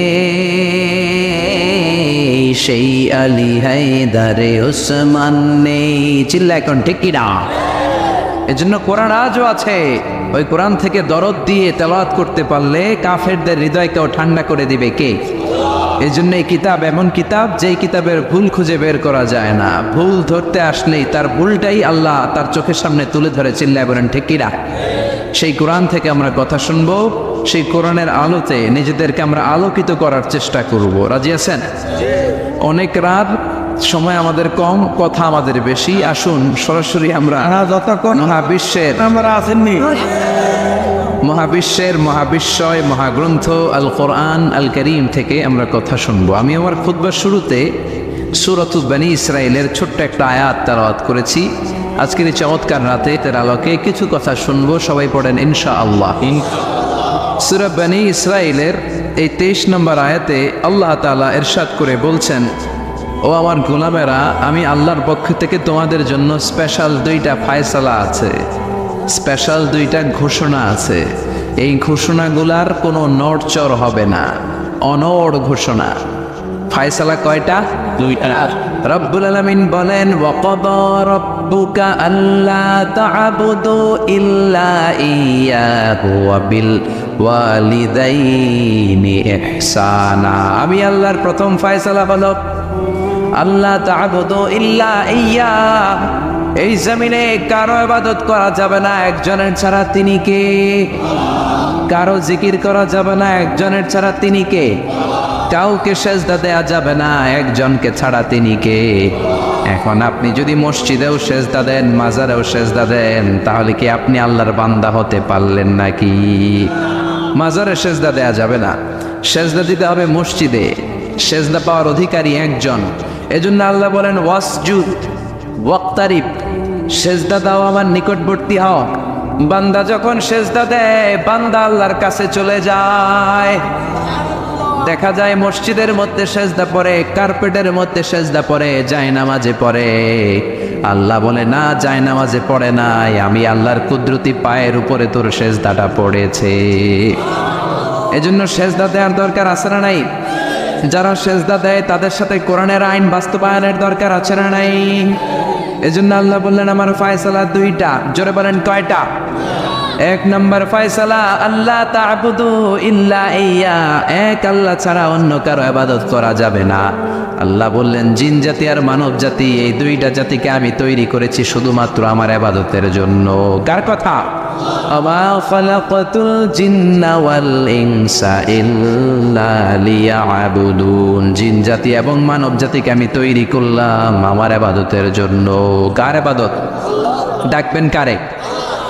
সেই আলী হায়দারে ওসমান নেই। চিল্লা এখন ঠিক কিনা? এজন্য কোরআন আজও আছে। ওই কোরআন থেকে দরদ দিয়ে তেলাওয়াত করতে পারলে কাফেরদের হৃদয়কেও ঠান্ডা করে দিবে কে? এই জন্য এই কিতাব এমন কিতাব, যেই কিতাবের ভুল খুঁজে বের করা যায় না। ভুল ধরতে আসলেই তার ভুলটাই আল্লাহ তার চোখের সামনে তুলে ধরে, চিল্লায় বলেন ঠিক কিনা? সেই কোরআন থেকে আমরা কথা শুনবো, সেই কোরআনের আলোতে নিজেদেরকে আমরা আলোকিত করার চেষ্টা করব। রাজি আছেন? অনেক রাত, সময় আমাদের কম, কথা আমাদের বেশি। আসুন সরাসরি আমরা যতক্ষণ মহাবিশ্বের আমরা আসেননি, মহাবিশ্বয় মহাগ্রন্থ আল কোরআন আল করিম থেকে আমরা কথা শুনবো। আমি আমার খুতবার শুরুতে সূরাতু বনী ইসরাইলের ছোট্ট একটা আয়াত তেলাওয়াত করেছি। আজকের এই চমৎকার রাতে তার আলোকে কিছু কথা শুনবো। সবাই পড়েন ইনশাআল্লাহ। সূরা বনী ইসরাইলের এই 23 নম্বর আয়াতে আল্লাহ তাআলা ইরশাদ করে বলছেন, ও আমার গোলামেরা, আমি আল্লাহর পক্ষ থেকে তোমাদের জন্য স্পেশাল 2টা ফায়সালা আছে, স্পেশাল 2টা ঘোষণা আছে। এই ঘোষণাগুলার কোনো নড়চড় হবে না, অনড় ঘোষণা। ফায়সালা কয়টা? 2টা। রব্বুল আলামিন বলেন, ওয়াকাদা রাব্বুকা আল্লা তা'বুদু ইল্লা ইয়্যাহু ওয়া বিল ওয়ালিদাইনি ইহসানা। আমি আল্লাহর প্রথম ফায়সালা হলো আল্লাহ তা'বুদু ইল্লা ইয়্যাহ। এই জমিনে কারো ইবাদত করা যাবে না একজনের ছাড়া, তিনি কে? কারো জিকির করা যাবে না একজনের ছাড়া, তিনি কে? কাউকে সেজদা দেয়া যাবে না একজনকে ছাড়া, তিনি কে? এখন আপনি যদি মসজিদেও সেজদা দেন, মাজারেও সেজদা দেন, তাহলে কি আপনি আল্লাহর বান্দা হতে পারলেন নাকি? মাজারে সেজদা দেয়া যাবে না, সেজদা দিতে হবে মসজিদে। সেজদা পাওয়ার অধিকারী একজন। এজন্য আল্লাহ বলেন, ওয়াসজুদ ওয়াক্তারিব, সেজদা দাও, আমার নিকটবর্তী হও। বান্দা যখন সেজদা দেয় বান্দা আল্লাহর কাছে চলে যায়। দেখা যায় মসজিদের মধ্যে সেজদা পড়ে, কার্পেটের মধ্যে সেজদা পড়ে, জায়নামাজে পড়ে। আল্লাহ বলে না, জায়নামাজে পড়ে নাই, আমি আল্লাহর কুদরতি পায়ের উপরে তোর সেজদাটা পড়েছে। এজন্য সেজদা দেওয়ার দরকার আছে না নাই? যারা সেজদা দেয় তাদের সাথে কোরআনের আইন বাস্তবায়নের দরকার আছে না নাই? এজন্য আল্লাহ বললেন আমার ফয়সালা দুইটা। জোরে বলেন কয়টা? এক নম্বর ফয়সালা আল্লাহ তা'বুদু ইল্লা ইয়া, এক আল্লাহ ছাড়া অন্য কারো ইবাদত করা যাবে না। আল্লাহ বললেন জিন জাতি আর মানব জাতি, এই দুইটা জাতিকে আমি তৈরি করেছি শুধুমাত্র আমার ইবাদতের জন্য। কার কথা? আমা খালাকাতুল জিন্না ওয়াল ইনসা ইল্লা লিয়াবুদুন, জিন জাতি এবং মানব জাতিকে আমি তৈরি করলাম আমার ইবাদতের জন্য। কার ইবাদত? ডাকবেন কারে?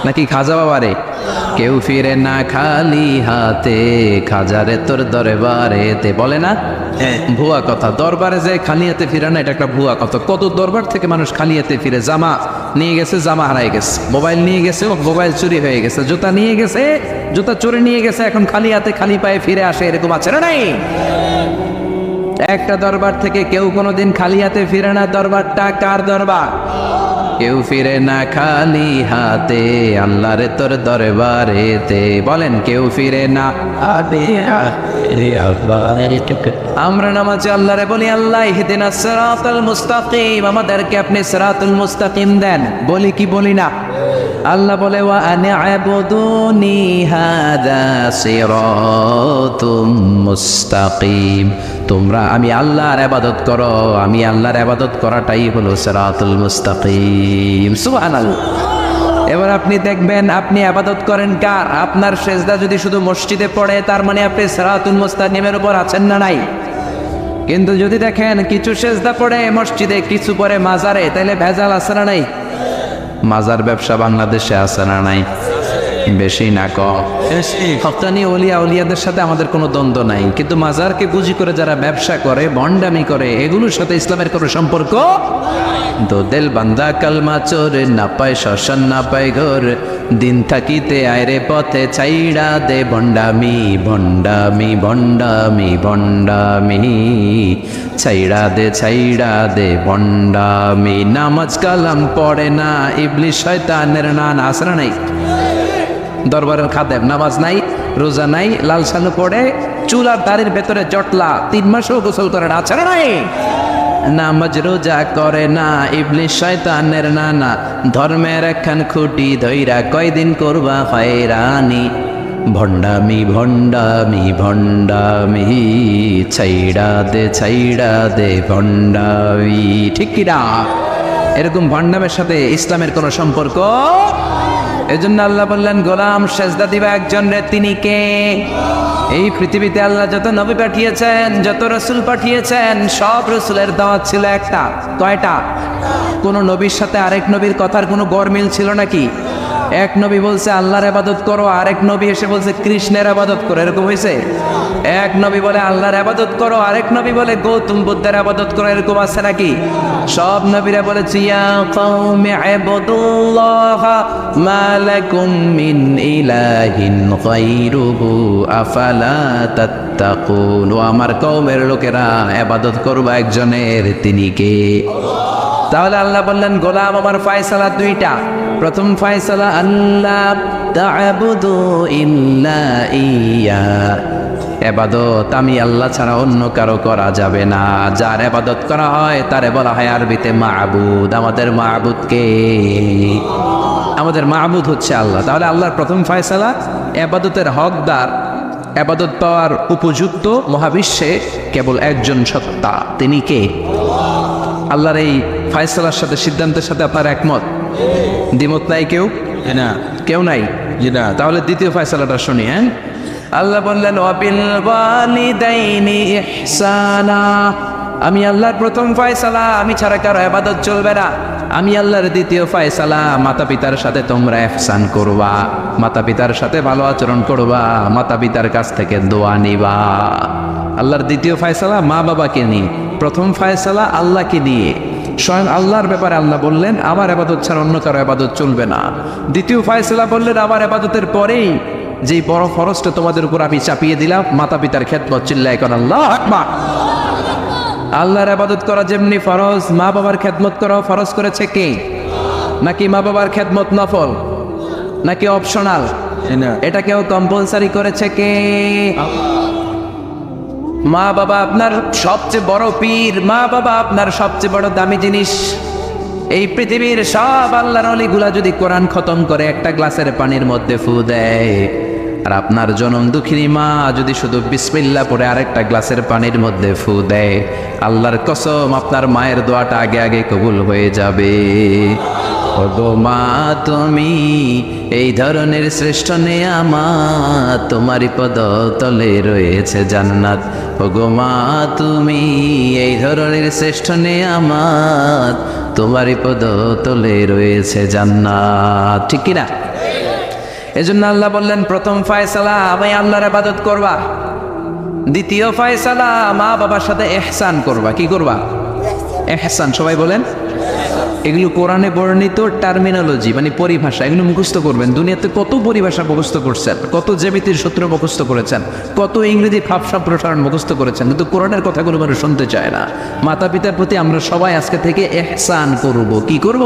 নাকি খাজা বাবারে? কেউ ফিরে না খালি হাতে, খাজারে তোর দরবারেতে, বলে না? ভুয়া কথা। দরবারে যে খালি হাতে ফিরে না, এটা একটা ভুয়া কথা। কত দরবার থেকে মানুষ খালি হাতে ফিরে। জামা নিয়ে গেছে, জামা হারাই গেছে। মোবাইল নিয়ে গেছে, মোবাইল চুরি হয়ে গেছে। জুতা নিয়ে গেছে, জুতা চুরি নিয়ে গেছে, এখন খালি হাতে খালি পায়ে ফিরে আসে। এরকম আছে না নাই? একটা দরবার থেকে কেউ কোনোদিন খালি হাতে ফিরে না। দরবারটা কার দরবার? কেউ ফিরে না খালি হাতে, আল্লাহরে তোর দরবারেতে। বলেন কেউ ফিরে না। আমরা নামাজে আল্লাহরে বলি আল্লাহ ইহদিনাস সিরাতাল মুস্তাকিম, আমাদেরকে আপনি সিরাতুল মুস্তাকিম দেন। বলি কি বলি না? আল্লাহ বলে ওয়া আনি'বুদুনি হাযা সিরাতুম মুস্তাকিম, তোমরা আমি আল্লাহর ইবাদত করো, আমি আল্লাহর ইবাদত করাটাই হলো সিরাতুল মুস্তাকিম। সুবহানাল্লাহ। এবার আপনি দেখবেন আপনি ইবাদত করেন কার? আপনার সেজদা যদি শুধু মসজিদে পড়ে তার মানে আপনি সিরাতুল মুস্তাকিমের উপর আছেন না নাই? কিন্তু যদি দেখেন কিছু সেজদা পড়ে মসজিদে, কিছু পড়ে মাজারে, তাহলে ভেজাল আছে না নাই? মাজার ব্যবসা বাংলাদেশে আছে না নাই? বেশি না কম? হক্কানি ওলিয়া উলিয়াদের সাথে আমাদের কোনো দ্বন্দ্ব নাই, কিন্তু মাজারকে পুঁজি করে যারা ব্যবসা করে, ভণ্ডামি করে, এগুলোর সাথে ইসলামের কোনো সম্পর্ক। দো দিল বান্দা কালমা চোর, না পায় শ্মশান না পায় ঘর, দিন থাকিতে আয়রে পথে ছাইড়া দে ভণ্ডামি ভণ্ডামি ভণ্ডামি ভণ্ডামি, ছাইড়া দে ভণ্ডামি। নামাজ কালাম পড়ে না, ইবলিশ শয়তানের নান। আসরা নাই? দরবারের খাদেম নামাজ নাই, রোজা নাই, লাল সালু পড়ে, চুল আর দাড়ির ভেতরে জটলা, 3 মাসেও গোসল করে না। আছে না নাই? নামাজ রোজা করে না, ইবলিশ শয়তানের নানা, ধর্মের একখান খুঁটি ধইরা কয়দিন করবা হয়রানি, ভণ্ডামি ভণ্ডামি ভণ্ডামি, ছাইড়া দে ভণ্ডামি। ঠিক কি না? এরকম ভণ্ডামের সাথে ইসলামের কোনো সম্পর্ক। এজন্য আল্লাহ বললেন গোলাম সেজদা দিবা একজন রে, তিনি কে? এই পৃথিবীতে আল্লাহ যত নবী পাঠিয়েছেন, যত রসুল পাঠিয়েছেন, সব রসুলের দাওয়াত ছিল একটা। কয়টা? কোন নবীর সাথে আরেক নবীর কথার কোনো গরমিল ছিল নাকি? এক নবী বলছে আল্লাহর ইবাদত করো, আরেক নবী এসে বলছে কৃষ্ণের ইবাদত করো। এরকম হয়েছে? এক নবী বলে আল্লাহর ইবাদত করো, আরেক নবী বলে গৌতম বুদ্ধের ইবাদত করো। এরকম আছে নাকি? সব নবীরা বলেছে ইয়া কওমি ইবুদুল্লাহ মা লাকুম মিন ইলাহিন গায়রুহু আফালা তাত্তাকুন, ও আমার কওমের লোকেরা ইবাদত করবা একজনের, তিনি কে? তাহলে আল্লাহ বললেন গোলাম আমার ফয়সালা দুইটা। প্রথম ফয়সালা আল্লাহ তা'বুদু ইল্লা ইয়া, ইবাদত আমি আল্লাহ ছাড়া অন্য কারো করা যাবে না। যার ইবাদত করা হয় তারে বলা হয় আরবিতে মাবুদ। আমাদের মাবুদ কে? আমাদের মাবুদ হচ্ছে আল্লাহ। তাহলে আল্লাহর প্রথম ফয়সালা ইবাদতের হকদার, ইবাদত পাওয়ার উপযুক্ত মহাবিশ্বে কেবল একজন সত্তা, তিনি কে? আল্লাহর এই ফয়সালার সাথে, সিদ্ধান্তের সাথে আপনার একমত? দ্বিমত নাই কেউ? না, কেউ নাই? জি না। তাহলে দ্বিতীয় ফয়সালাটা শুনি। হ্যাঁ, আল্লাহ বললেন ওয়াবিল ওয়ালিদাইনি ইহসানা, আমি আল্লাহর প্রথম ফয়সালা, আমি ছাড়া কারো ইবাদত চলবে না। আমি আল্লাহর দ্বিতীয় ফয়সালা, মাতা পিতার সাথে তোমরা ইহসান করবা, মাতা পিতার সাথে ভালো আচরণ করবা, মাতা পিতার কাছ থেকে দোয়া নিবা। আল্লাহর দ্বিতীয় ফয়সালা মা বাবাকে নিয়ে, প্রথম ফয়সালা আল্লাহকে নিয়ে। স্বয়ং আল্লাহর ব্যাপারে আল্লাহ বললেন আমার ইবাদত ছাড়া অন্য কারো ইবাদত চলবে না। দ্বিতীয় ফয়সালা বললেন আমার ইবাদতের পরেই যেই বড় ফরজটা তোমাদের উপর আমি চাপিয়ে দিলাম, মাতা পিতার খেদমত, চিল্লায় কোন আল্লাহু আকবার। আল্লাহর ইবাদত করা যেমনি ফরজ, মা বাবার খেদমত করাও ফরজ করেছে কে? নাকি মা বাবার খেদমত নফল নাকি অপশনাল? এটা কেউ কম্পালসারি করেছে কে? মা বাবা আপনার সবচেয়ে বড় পীর, মা বাবা আপনার সবচেয়ে বড় দামি জিনিস। এই পৃথিবীর সব আল্লাহর ওলিগুলা যদি কোরআন খতম করে একটা গ্লাসের পানির মধ্যে ফু দেয়, আর আপনার জনম দুঃখিনী মা যদি শুধু বিসমিল্লাহ পড়ে আরেকটা গ্লাসের পানির মধ্যে ফু দেয়, আল্লাহর কসম আপনার মায়ের দোয়াটা আগে আগে কবুল হয়ে যাবে। ওগো মা তুমি এই ধরনের শ্রেষ্ঠ নেয়ামত, তোমারই পদতলে রয়েছে জান্নাত। ওগো মা তুমি এই ধরনের শ্রেষ্ঠ নেয়ামত, তোমারই পদতলে রয়েছে জান্নাত। ঠিক কিনা? এজন্য আল্লাহ বললেন প্রথম ফয়সালা আমি আল্লাহর ইবাদত করবা, দ্বিতীয় ফয়সালা মা বাবার সাথে ইহসান করবা। কি করবা? ইহসান। সবাই বলেন। এগুলো কোরআনে বর্ণিত টার্মিনোলজি, মানে পরিভাষা, এগুলো মুখস্থ করবেন। দুনিয়াতে কত পরিভাষা মুখস্থ করছেন, কত জ্যামিতির সূত্র মুখস্থ করেছেন, কত ইংরেজি ফাপসা প্রসারণ মুখস্থ করেছেন, কিন্তু কোরআনের কথাগুলো মানুষ শুনতে চায় না। মাতা পিতার প্রতি আমরা সবাই আজকে থেকে ইহসান করব। কি করব?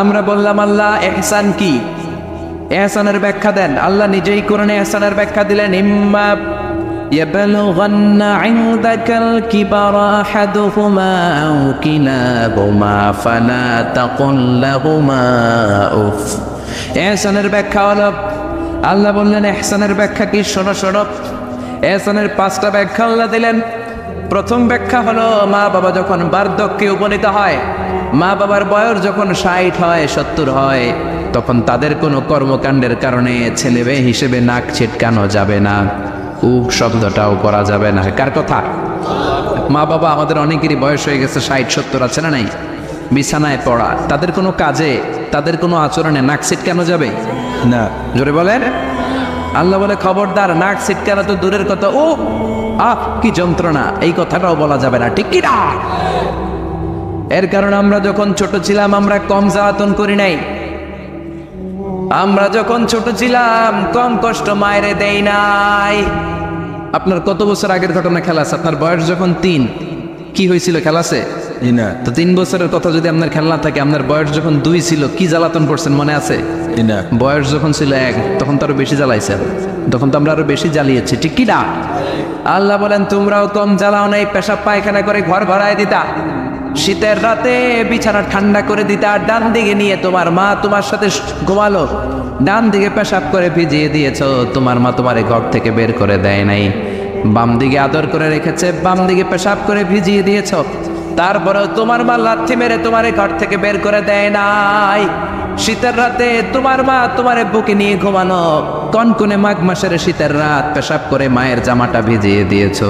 আমরা বললাম আল্লাহ ইহসান কি? ইহসানের ব্যাখ্যা দেন। আল্লাহ নিজেই কোরআনে ইহসানের ব্যাখ্যা দিলেন, ইম্মা يبلغن عندك الكبر أحدهما أو كلاهما فلا تقل لهما أف। ইহসানের ব্যাখ্যা হলো, আল্লাহ বললেন ইহসানের ব্যাখ্যা কি? শোনো শোনো। ইহসানের 5টা ব্যাখ্যা আল্লাহ দিলেন। প্রথম ব্যাখ্যা হলো মা বাবা যখন বার্ধক্যে উপনীত হয়, মা বাবার বয়স যখন 60 হয় 70 হয়, তখন তাদের কোনো কর্মকাণ্ডের কারণে ছেলে মেয়ে হিসেবে নাক ছিটকানো যাবে না, উফ শব্দটাও করা যাবে না। কার কথা? মা বাবা আমাদের অনেকেরই বয়স হয়ে গেছে 60-70, আছে না নাই? বিছানায় পড়া, তাদের কোনো কাজে তাদের কোনো আচরণে নাক ছিটকানো যাবে না। জোরে বলেন। আল্লাহ বলে খবরদার, নাক ছিটকানো তো দূরের কথা, ও আহ কি যন্ত্রণা, এই কথাটাও বলা যাবে না। ঠিক কি না? এর কারণ আমরা যখন ছোট ছিলাম আমরা কম জ্বালাতন করি নাই। আমরা যখন ছোট ছিলাম কম কষ্ট মায়েরে দেই নাই। আপনার কত বছর আগের ঘটনা খেলা আছে? আপনার বয়স যখন 3, কি হয়েছিল? খেলা আছে না। তো 3 বছরের কথা যদি আপনার খেলনা থাকে, আপনার বয়স যখন 2 ছিল কি জ্বালাতন করছেন মনে আছে? না। বয়স যখন ছিল 1 তখন তো আরো বেশি জ্বালাইছেন, তখন তো আমরা আরো বেশি জ্বালিয়েছি। ঠিক কি না? আল্লাহ বলেন তোমরাও কম জ্বালাও নাই, পেশাব পায়খানা করে ঘর ভরায় দিতা, শীতের রাতে বিছানা ঠান্ডা করে দিতা, ডান দিকে নিয়ে তোমার মা তোমার সাথে ঘুমালো, ডান দিকে পেশাব করে ভিজিয়ে দিয়েছো, তোমার মা তোমারে ঘর থেকে বের করে দেয় নাই। বাম দিকে আদর করে রেখেছে, বাম দিকে পেশাব করে ভিজিয়ে দিয়েছো, তারপরেও তোমার মা লাথি মেরে তোমারে ঘর থেকে বের করে দেয় নাই। শীতের রাতে তোমার মা তোমারে বুকে নিয়ে ঘুমানো, কনকনে মাঘ মাসের শীতের রাত পেশাব করে মায়ের জামাটা ভিজিয়ে দিয়েছো।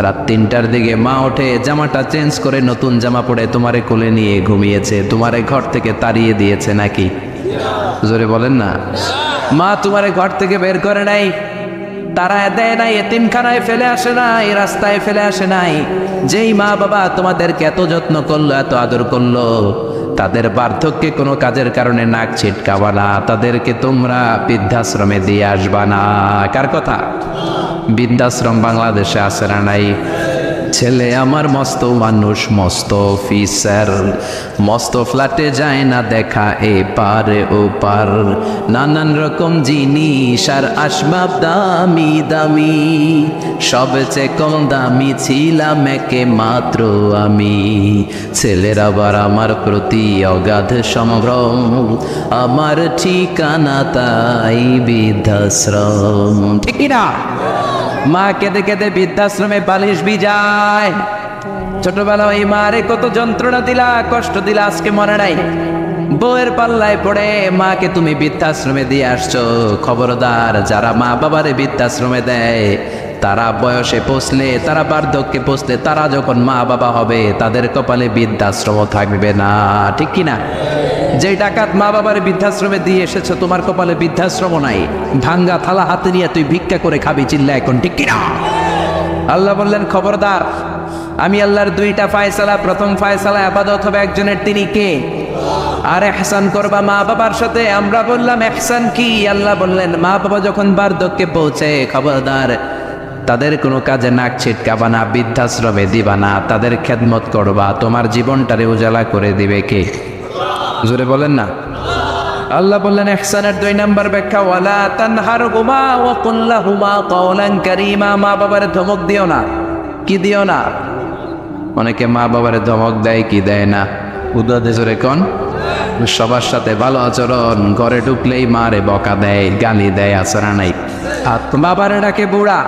রাত 3টার দিকে মা ওঠে জামাটা চেঞ্জ করে নতুন জামা পরে তোমারে কোলে নিয়ে ঘুমিয়েছে, তোমারে ঘর থেকে তাড়িয়ে দিয়েছে নাকি? জোরে বলেন না। মা তোমারে ঘর থেকে বের করে নাই, তারা দেয় নাই, এতিমখানায় ফেলে আসে নাই, রাস্তায় ফেলে আসে নাই। যেই মা বাবা তোমাদেরকে এত যত্ন করলো, এত আদর করলো, তাদের বার্ধক্যে কোনো কাজের কারণে নাক ছিটকাবা না, তাদেরকে তোমরা বৃদ্ধাশ্রমে দিয়ে আসবা না। কার কথা? বৃদ্ধাশ্রম বাংলাদেশে আছে না নাই? ছেলে আমার মস্ত মানুষ, মস্ত অফিসার, মস্ত ফ্ল্যাটে যায় না দেখা এপার ওপার, নানান রকম জিনিস আর আসবাব দামি দামি, সবচেয়ে কম দামি ছিলাম একে মাত্র আমি। ছেলের আবার আমার প্রতি অগাধ সম্ভ্রম, আমার ঠিকানা তাই বৃদ্ধাশ্রম। ঠিক না? মা কেঁদে কেঁদে বৃদ্ধাশ্রমে বালিশ ভিজায়। ছোটবেলা ওই মারে কত যন্ত্রণা দিলা, কষ্ট দিলা, আজকে মনে নাই? বউয়ের পাল্লায় পড়ে মাকে তুমি বৃদ্ধাশ্রমে দিয়ে আসছো। খবরদার, যারা মা বাবারে বৃদ্ধাশ্রমে দেয় তারা বয়সে পৌঁছলে, তারা বার্ধক্যে পৌঁছলে, তারা যখন মা বাবা হবে তাদের কপালে বৃদ্ধাশ্রম থাকবে না। ঠিক কিনা? যে ডাকাত মা বাবার বৃদ্ধাশ্রমে দিয়ে এসেছো, তোমার কপালে বৃদ্ধাশ্রম নাই। ভাঙ্গা থালা হাতে নিয়ে তুই ভিক্ষা করে খাবি, চিল্লা এখন। ঠিক কিনা? আল্লাহ বললেন খবরদার, আমি আল্লাহর দুইটা ফায়সালা, প্রথম ফায়সালা আবাদত হবে একজনের, তিনি কে? আর ইহসান করবা মা বাবার সাথে। আমরা বললাম ইহসান কি? আল্লাহ বললেন মা বাবা যখন বার্ধক্যে পৌঁছে, খবরদার তাদের কোনো কাজে নাক ছিটকাবা না, বৃদ্ধাশ্রমে দিবা না, তাদের খেদমত করবা। তোমার জীবনটারে উজালা করে দিবে কে? জোরে বলেন না। আল্লাহ বললেন ইহসানের 2 নম্বর ব্যাখ্যা, ওয়ালা তানহারহুমা ওয়া কুল লাহুমা কাওলান কারীমা। মা বাবার ধমক দিও না। কি দিও না? অনেকে মা বাবার ধমক দেয়, কি দেয় না? উদাদে জোরে কোন? সবার সাথে ভালো আচরণ, ঘরে ঢুকলেই মারে বকা দেয়, গালি দেয়, আচরণ নাই। আর বাবারে ডাকে বুড়া,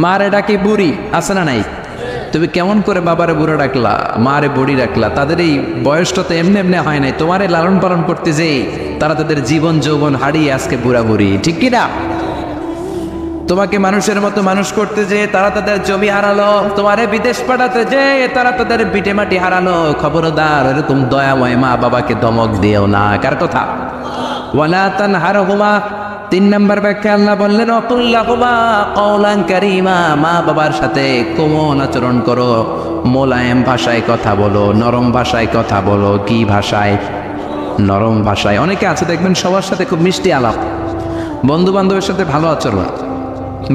মারে ডাকে বুড়ি, আচরণ নাই। তুমি কেমন করে বাবারে বুড়া ডাকলা, মারে বুড়ি ডাকলা? তাদের এই বয়সটা তো এমনি এমনি হয় নাই। তোমারে লালন পালন করতে যে তারা তাদের জীবন যৌবন হারিয়ে আজকে বুড়া বুড়ি, ঠিক কিনা? তোমাকে মানুষের মতো মানুষ করতে যে তারা তাদের জমি হারালো, তোমারে বিদেশ পাঠাতে যে তারা তাদের ভিটে মাটি হারালো। খবরদার এরকম দয়াময় মা বাবাকে ধমক দিও না। কার কথা? ওয়ালা তানহারহুমা। 3 নম্বর ব্যাখ্যা আল্লাহ বললেন ওয়াকুল লাহুমা কাওলান কারীমা। মা বাবার সাথে কোমল আচরণ করো, মোলায়েম ভাষায় কথা বলো, নরম ভাষায় কথা বলো। কি ভাষায়? নরম ভাষায়। অনেকে আছে দেখবেন সবার সাথে খুব মিষ্টি আলাপ, বন্ধু বান্ধবের সাথে ভালো আচরণ,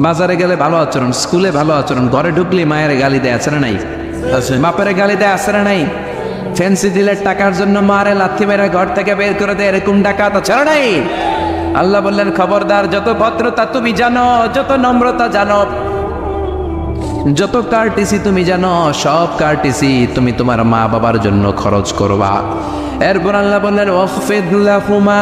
বাজারে গেলে ভালো আচরণ, স্কুলে ভালো আচরণ, ঘরে ঢুকলে মায়ের গালি দেয়, আছে না নাই? বাপের গালি দেয়, আছে না নাই? ফ্যান্সি ডিলের টাকার জন্য মারে লাথি মেরে ঘর থেকে বের করে দেয়, এরকম ডাকাত আছে না নাই? আল্লাহ বললেন খবরদার, যত ভদ্রতা তুমি জানো, যত নম্রতা জানো, যত কার্টিসি তুমি জানো, সব কার্টিসি তুমি তোমার মা বাবার জন্য খরচ করবা। এরপর আল্লাহ বললেন ওয়াখফিদ লাহুমা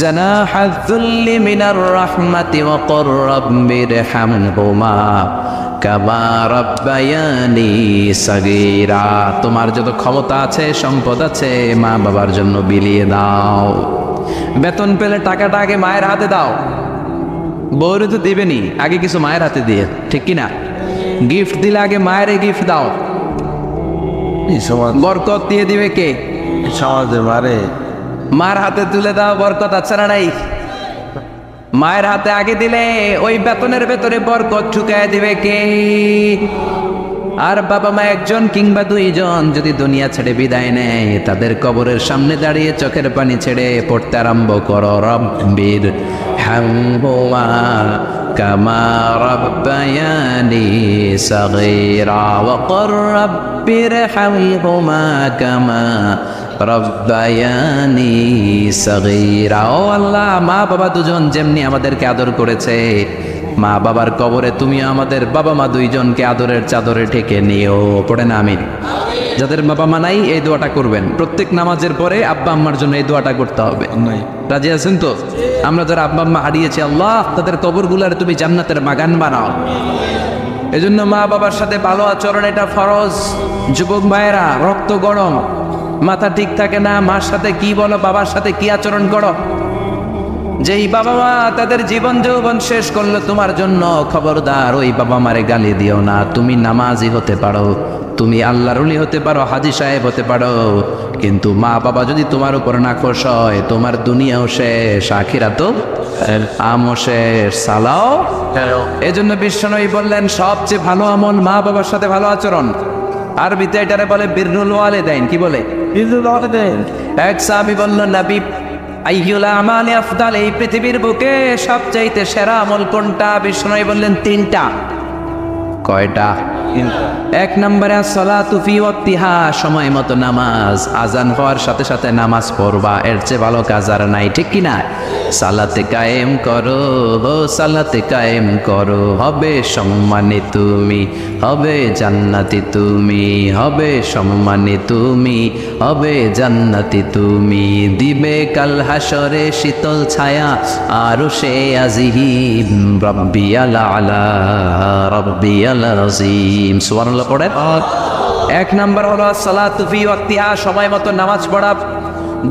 জানাহা যুল্লি মিনার রাহমাতি ওয়া কুর রাব্বিরহামহুমা কামা রাব্বায়ানি সাগীরা। তোমার যত ক্ষমতা আছে, সম্পদ আছে, মা বাবার জন্য বিলিয়ে দাও। বেতন পেলে টাকাটা আগে মায়ের হাতে দাও। বউরে তো দিবেনি, আগে কিছু মায়ের হাতে দিয়ে, ঠিক কিনা? গিফট দিলে আগে মায়ের গিফট দাও। বরকত দিয়ে দিবে কে? সমাজে মারে মার হাতে তুলে দাও, বরকত আছে না নাই? মায়ের হাতে আগে দিলে ওই বেতনের ভেতরে বরকত ঢুকায় দিবে কে? আর বাবা মা একজন কিংবা 2 জন যদি দুনিয়া ছেড়ে বিদায় নেয়, তাদের কবরের সামনে দাঁড়িয়ে চোখের পানি ছেড়ে পড়তে আরম্ভ করো রব্বির হামহুমা কামা রাব্বায়ানি সাগীরা ওয়া কুর রাব্বির হামহুমা কামা রব্বায়ানি সাগীরা। ও আল্লাহ, মা বাবা দুজন যেমনি আমাদেরকে আদর করেছে, মা বাবার কবরে তুমি আমাদের বাবা মা 2 জনকে আদরের চাদরে ঢেকে নিও। পড়ে না আমিন। যাদের বাবা মা নাই এই দোয়াটা করবেন, প্রত্যেক নামাজের পরে আব্বা আম্মার জন্য এই দোয়াটা করতে হবে। রাজি আছেন তো? আমরা যারা আব্বা আম্মা হারিয়েছি, আল্লাহ তাদের কবরগুলার তুমি জান্নাতের বাগান বানাও। এজন্য মা বাবার সাথে ভালো আচরণ এটা ফরজ। যুবক ভাইয়েরা, রক্ত গরম, মাথা ঠিক থাকে না, মার সাথে কি বলো, বাবার সাথে কি আচরণ করো। যেই বাবা মা তাদের জীবন যৌবন শেষ করলো তোমার জন্য, খবরদার ওই বাবা মারে গালি দিও না। তুমি নামাজি হতে পারো, তুমি আল্লাহর ওলি হতে পারো, হাজী সাহেব হতে পারো, কিন্তু মা বাবা যদি তোমার উপর নাখোশ হয়, তোমার দুনিয়াও শেষ, আখিরাতও আমও শেষ। সালাও। এজন্য বিশ্বনবী বললেন সবচেয়ে ভালো আমল মা বাবার সাথে ভালো আচরণ। আরবিতে এটারে বলে বিররুল ওয়ালিদাইন। কি বলে? বিররুল ওয়ালিদাইন। এক সাহাবী বলল, নবী আইয়ুল আমালি আফদাল, এই পৃথিবীর বুকে সবচাইতে সেরা আমল কোনটা? বিষ্ণু বললেন 3টা। কয়টা? 1 নম্বরে আসসালাতু ফি ওয়াক্তিহা, সময় মতো নামাজ, আজান হওয়ার সাথে সাথে নামাজ পড়বা, এর চেয়ে ভালো কাজ আর নাই, ঠিক কি না? সালাতে কায়েম করো, সালাতে কায়েম করো, হবে সম্মানী তুমি, হবে জান্নাতি তুমি, হবে সম্মানী তুমি, হবে জান্নাতি তুমি, দিবে কাল হাসরে শীতল ছায়া আরশে আজিম, রব্বিয়াল আলা রব্বিয়াল আযীম। সুবহানাল্লাহ পড়েন। 1 নাম্বার হলো সালাতু ফি ওয়াক্তিহা, সময় মতো নামাজ পড়া।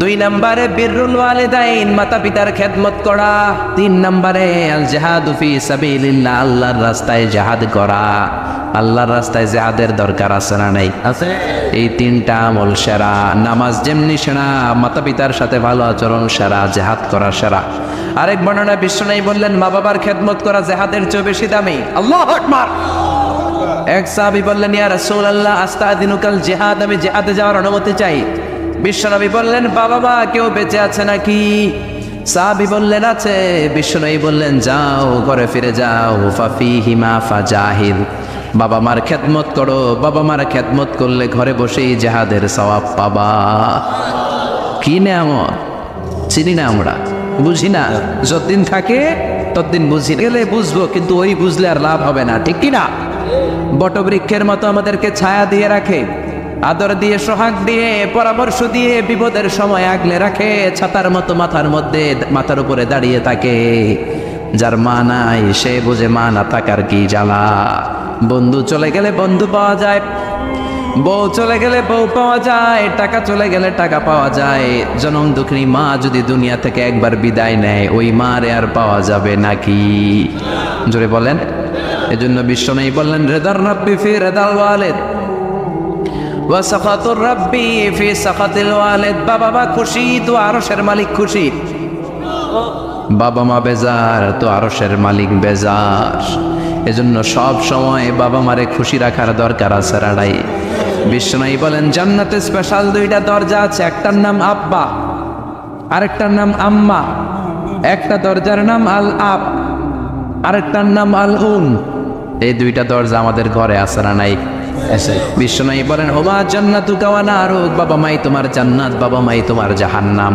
2 নম্বরে বিররুল ওয়ালিদাইন, মাতা পিতার খেদমত করা। 3 নম্বরে আল জিহাদু ফি সাবিলিল্লাহ, আল্লাহর রাস্তায় জিহাদ করা। আল্লাহর রাস্তায় জিহাদের দরকার আছে না নাই? আছে। এই 3টা আমল সেরা। নামাজ যেমনি সেরা, মাতা পিতার সাথে ভালো আচরণ সেরা, জিহাদ করা সেরা। আরেক বর্ণনা বিশ্বনবী বললেন মা বাবার খেদমত করা জিহাদের চেয়ে বেশি দামি। আল্লাহু আকবার। এক সাহাবী বললেন, ইয়া রাসূলুল্লাহ আস্তাদিনুকাল জিহাদ, আমি জিহাদে যাওয়ার অনুমতি চাই। বিশ্বনবী বললেন, বাবা মা কেউ বেঁচে আছে নাকি? সাহাবী বললেন, আছে। বিশ্বনবী বললেন, যাও ঘরে ফিরে যাও, ফাফিহিমা ফাজাহিদ, বাবা মার খেদমত করো, বাবা মার খেদমত করলে ঘরে বসেই জিহাদের সওয়াব পাবা। কি নেয়ামত, চিনি না আমরা, বুঝি না, যতদিন থাকে ততদিন বুঝি গেলে বুঝবো, কিন্তু ওই বুঝলে আর লাভ হবে না, ঠিক কি না? বটবৃক্ষের মতো আমাদেরকে ছায়া দিয়ে রাখে, আদর দিয়ে, সোহাগ দিয়ে, পরামর্শ দিয়ে, বিপদের সময় আগলে রাখে, ছাতার মতো মাথার মধ্যে, মাথার উপরে দাঁড়িয়ে থাকে। যার মা নাই সে বুঝে মা না থাকার কি জ্বালা। বন্ধু চলে গেলে বন্ধু পাওয়া যায়, বউ চলে গেলে বউ পাওয়া যায়, টাকা চলে গেলে টাকা পাওয়া যায়। জনম দুঃখিনী মা যদি দুনিয়া থেকে একবার বিদায় নেয়, ওই মারে আর পাওয়া যাবে নাকি? জোরে বলেন। এজন্য বিশ্বনবী বললেন, রেদার রাব্বি ফি রেদাল ওয়ালিদ ওয়া সাখাতুর রাব্বি ফি সাখাতিল ওয়ালিদ। বাবা মা খুশি তো আরশের মালিক খুশি, বাবা মা বেজার তো আরশের মালিক বেজার। এজন্য সব সময় বাবা মারে খুশি রাখার দরকার আছে রাড়াই। বিশ্বনবী বলেন, জান্নাতে স্পেশাল দুইটা দরজা আছে, একটার নাম আব্বা, আরেকটার নাম আম্মা। একটা দরজার নাম আল আব, আরেকটার নাম আল উন। এই দুইটা দরজা আমাদের ঘরে আছে না নাই? বিশ্বনবী বলেন, ওমা জান্নাতুকা ওয়া নারুক, বাবা মাই তোমার জান্নাত, বাবা মাই তোমার জাহান্নাম।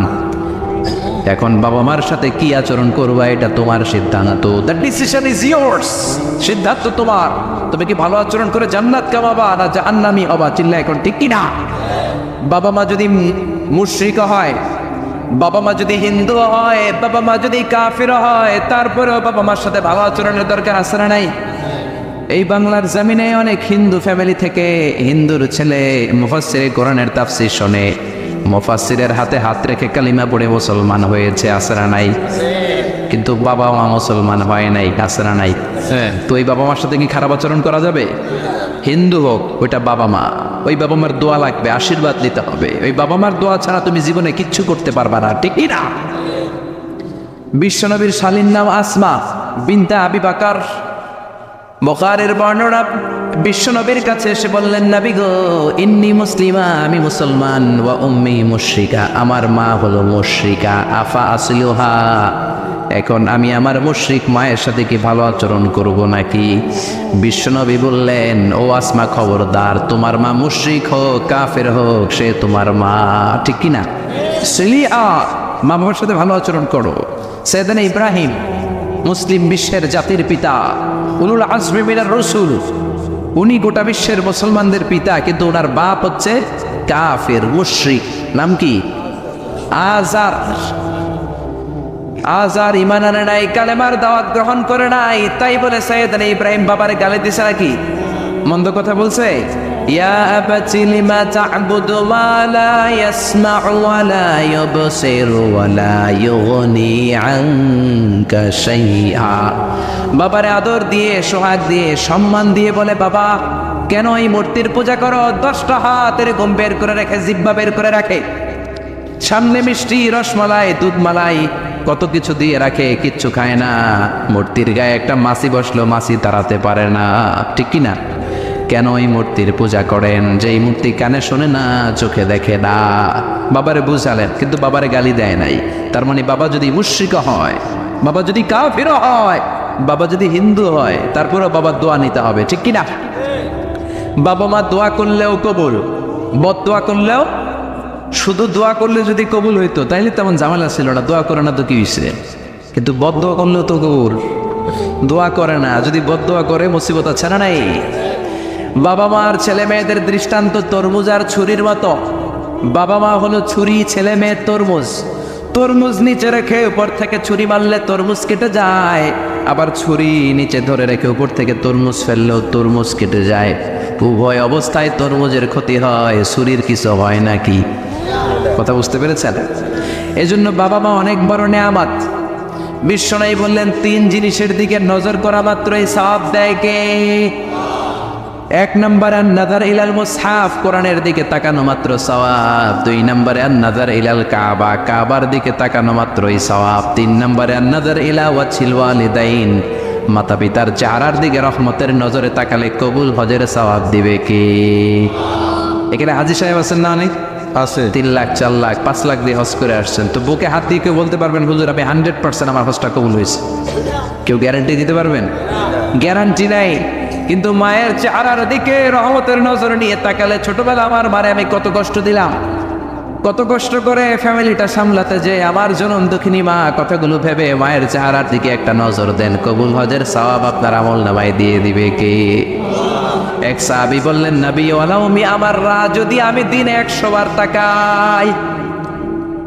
এখন বাবা মার সাথে কি আচরণ করবা এটা তোমার সিদ্ধান্ত, দ্য ডিসিশন ইজ ইয়ার্স, সিদ্ধান্ত তোমার। তুমি কি ভালো আচরণ করে জান্নাত কামাবা না জাহান্নামী হবা? চিল্লা এখন, ঠিক কি না? বাবা মা যদি মুশরিক হয়, বাবা মা যদি হিন্দু হয়, বাবা মা যদি কাফির হয়, তারপরেও বাবা মার সাথে ভালো আচরণের দরকার আছে না নাই? এই বাংলার জমিনে অনেক হিন্দু ফ্যামিলি থেকে হিন্দুর ছেলে মুফাসসিরে কোরআনের তাফসীর শোনে, মুফাসসিরের হাতে হাত রেখে কালিমা পড়ে মুসলমান হয়েছে, আছে না নাই? কিন্তু বাবা মা মুসলমান হয় নাই, আছে না নাই? তো এই বাবা মার সাথে কি খারাপ আচরণ করা যাবে? হিন্দু হোক, ওইটা বাবা মা, ওই বাবা মার দোয়া লাগবে, আশীর্বাদ নিতে হবে। ওই বাবা মার দোয়া ছাড়া তুমি জীবনে কিচ্ছু করতে পারবা না, ঠিক না? বিশ্বনবীর শালীর নাম আসমা বিনতে আবি বকর। বুখারীর বর্ণনা, বিশ্বনবীর কাছে এসে বললেন, নবী গো, ইন্নী মুসলিমা, আমি মুসলমান, ওয়া উম্মি মুশরিকা, আমার মা হলো মুশরিকা, আফা আসিলুহা, এখন আমি আমার মুশরিক মায়ের সাথে কি ভালো আচরণ করব নাকি? বিশ্বনবী বললেন, ও আসমা খবরদার, তোমার মা মুশরিক হোক কাফের হোক, সে তোমার মা, ঠিক কি না? সিলিয়া, মা বাবার সাথে ভালো আচরণ করো। সাইয়েদনা ইব্রাহিম, মুসলিম বিশ্বের জাতির পিতা, উলুল আজমি মিনার রাসূল, উনি গোটা বিশ্বের মুসলমানদের পিতা, কিন্তু ওনার বাপ হচ্ছে কাফের মুশরিক। নাম কি? আজার। আজার ঈমান আনে নাই, কালেমার দাওয়াত গ্রহণ করে নাই, তাই বলে সাইয়েদনা ইব্রাহিম বাবারে গালি দিছে নাকি? মন্দ কথা বলছে? ইয়া আবাতি লিমা তা'বুদু মা লা ইয়াসমা'ু ওয়া লা ইউবসিরু ওয়া লা ইউগনি আনকা শাইআ। বাবারে আদর দিয়ে, সোহাগ দিয়ে, সম্মান দিয়ে বলে, বাবা কেন এই মূর্তির পূজা করো? 10টা হাত এরকম বের করে রাখে, জিহ্বা বের করে রাখে, সামনে মিষ্টি, রসমালাই, দুধমালাই, কত কিছু দিয়ে রাখে, কিচ্ছু খায় না। মূর্তির গায়ে একটা মাছি বসলো, মাছি তাড়াতে পারে না, ঠিক কি না? কেন এই মূর্তির পূজা করেন? যে এই মূর্তি কানে শোনে না, চোখে দেখে না। বাবারে বুঝালেন, কিন্তু বাবারে গালি দেয় নাই। তার মানে বাবা যদি মুশরিক হয়, বাবা যদি কাফির হয়, বাবা যদি হিন্দু হয়, তারপরেও বাবার দোয়া নিতে হবে, ঠিক কি না? বাবা মা দোয়া করলেও কবুল, বদ দোয়া করলেও। শুধু দোয়া করলে যদি কবুল হইতো তাইলে তেমন ঝামেলা ছিল না, দোয়া করে না তো কি হয়েছে? কিন্তু বদ দোয়া করলেও তো কবুল, দোয়া করে না, যদি বদ দোয়া করে মুসিবত আছে না নাই? বাবা মার ছেলে মেয়েদের দৃষ্টান্ত তরমুজ আর ছুরির মতো। বাবা মা হলো ছুরি, ছেলে মেয়ে তরমুজ। তরমুজ নিচে রেখে উপর থেকে ছুরি মারলে তরমুজ কেটে যায়, আবার ছুরি নিচে ধরে রেখে উপর থেকে তরমুজ ফেললেও তরমুজ কেটে যায়। উভয় অবস্থায় তরমুজের ক্ষতি হয়, ছুরির কিছু হয় নাকি? কথা বুঝতে পেরেছেন? এজন্য বাবা মা অনেক বড় নেয়ামত। বিশ্বনবী বললেন, 3 জিনিসের দিকে নজর করা মাত্রই সওয়াব দেয় কে? 1 নম্বরে আন-নাযার ইলাল মুসহাফ, কোরআনের দিকে তাকানো মাত্র সওয়াব। 2 নম্বরে আন-নাযার ইলাল কাবা, কাবার দিকে তাকানো মাত্রই সওয়াব। 3 নম্বরে আন-নাযার ইলা ওয়াজহিল ওয়ালিদাইন, মাতা পিতার চেহারার দিকে রহমতের নজরে তাকালে কবুল হজের সওয়াব দিবে কে? এখানে হাজী সাহেব আছেন না অনেক? আছে 3 লাখ 4 লাখ 5 লাখ দিয়ে হজ করে আসছেন, তো বুকে হাত দিয়ে কেউ বলতে পারবেন হুজুর আমি 100% আমার হজটা কবুল হয়েছে? কেউ গ্যারান্টি দিতে পারবেন? গ্যারান্টি নাই। কিন্তু মায়ের চেহারার দিকে রহমতের নজর নিয়ে তাকালে, ছোটবেলা আমার মারে আমি কত কষ্ট দিলাম, কত কষ্ট করে ফ্যামিলিটা সামলাতে, যে আমার জনম দুঃখিনী মা, কথাগুলো ভেবে মায়ের চেহারার দিকে একটা নজর দেন, কবুল হজের সওয়াব আপনার আমল নামায় দিয়ে দিবে কে? এক সাহাবী বললেন, নবী ওয়ালাউ মি আমাররা, যদি আমি দিনে 100 বার তাকাই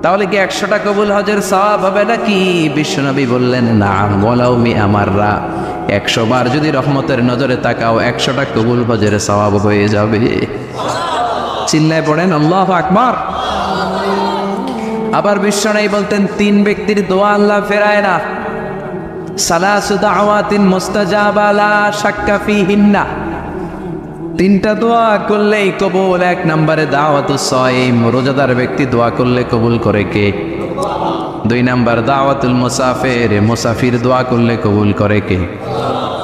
তাহলে কি 100টা কবুল হজের সওয়াব হবে নাকি? বিশ্বনবী বললেন, নাম ওয়ালাউ মি আমাররা, 100 বার যদি রহমতের নজরে তাকাও 100টা কবুল হজের সওয়াব হয়ে যাবে। চিল্লায় পড়েন আল্লাহু আকবার। আবার বিশ্বনবী বলতেন, 3 ব্যক্তির দোয়া আল্লাহ ফেরায় না, সালাসু দাওয়াতিন মুস্তাজাবা লা শাক্কা ফিহিন্না, 3টা দোয়া করলেই কবুল। 1 নম্বরে দাওয়াতুস সাইম, রোজাদার ব্যক্তি দোয়া করলে কবুল করে কে? 2 নম্বর দাওয়াতুল মুসাফির, মুসাফির দোয়া করলে কবুল করে কে?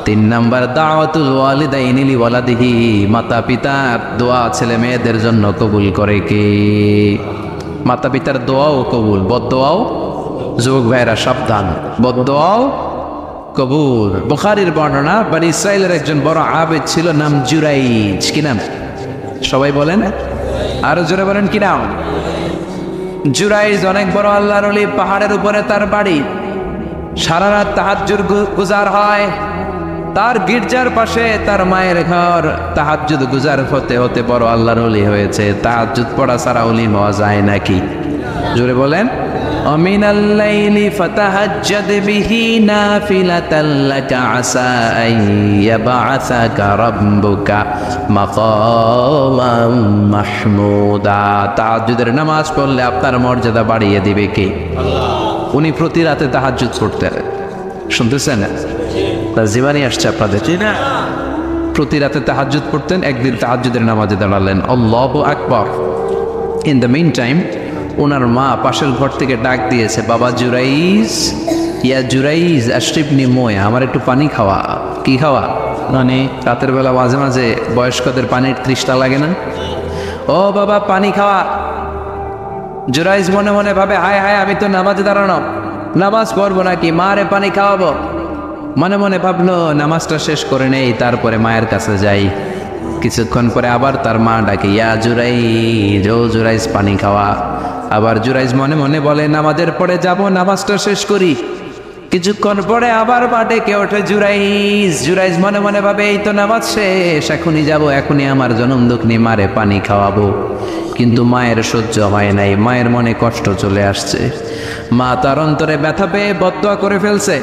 3 নম্বর দাওয়াতুল ওয়ালিদাইনি লিওয়ালাদিহি, মাতা পিতার দোয়া ছেলে মেয়েদের জন্য কবুল করে কে? মাতা পিতার দোয়াও কবুল, বদদোয়াও, যুবক ভাইরা সাবধান, বদদোয়াও কবুল। বুখারীর বর্ণনা, বনি ইসরাইলের একজন বড় আবেদ ছিল, নাম জুরাইজ। কি নাম? সবাই বলেন, আরো জোরে বলেন কি নাম? জুরাইজ অনেক বড় আল্লাহর ওলি, পাহাড়ের উপরে তার বাড়ি, সারা রাত তাহাজ্জুদ গুজার হয়। তার গির্জার পাশে তার মায়ের ঘর, তাহাজ্জুদ গুজার হতে হতে বড় আল্লাহর ওলি হয়েছে। তাহাজ্জুদ পড়া ছাড়া ওলি হওয়া যায় নাকি? জোরে বলেন। অমিনাল লাইলি ফাতাহাজ্জাদ বিহি নাফিলাতাল লাকা আসা আন ইয়াবআসাকা রাব্বুকা মাকামান মাহমুদা। তাহাজ্জুদের নামাজ পড়লে আপনার মর্যাদা বাড়িয়ে দিবে কে? আল্লাহ। উনি প্রতি রাতে তাহাজ্জুদ পড়তেন, শুনতেছেন? তার জীবনী আসছে আপনাদের, প্রতি রাতে তাহাজ্জুদ পড়তেন। একদিন তাহাজ্জুদের নামাজে দাঁড়ালেন, আল্লাহু আকবার। ইন দ্য মিন টাইম ওনার মা পাশের ঘর থেকে ডাক দিয়েছে, বাবা জুরাইজ, ইয়া জুরাইজ আশরিবনি মোয়া, আমার একটু পানি খাওয়া। কি খাওয়া? মানে রাতের বেলা মাঝে মাঝে বয়স্কদের পানির তৃষ্ণা লাগে না? ও বাবা পানি খাওয়া। জুরাইজ মনে মনে ভাবে, হায় হায় আমি তো নামাজে দাঁড়ানো, নামাজ পড়বো নাকি, মারে পানি খাওয়াবো। মনে মনে ভাবলো নামাজটা শেষ করে নেই, তারপরে মায়ের কাছে যাই। কিছুক্ষণ পরে আবার তার মা ডাকে, ইয়া জুরাইজ, ও জুরাইজ পানি খাওয়া। আবার জুরাইজ মনে মনে বলে, নামাজের পরে যাব, নামাজটা শেষ করি। কিছুক্ষণ পরে আবার মা ডেকে ওঠে, জুরাইজ। জুরাইজ মনে মনে ভাবে, এই তো নামাজ শেষ, এখনই যাব, এখনই আমার জনম দুঃখিনী মারে পানি খাওয়াবো। কিন্তু মায়ের সহ্য হয় নাই, মায়ের মনে কষ্ট চলে আসছে। মা তার অন্তরে ব্যথা পেয়ে বদদোয়া করে ফেলছে,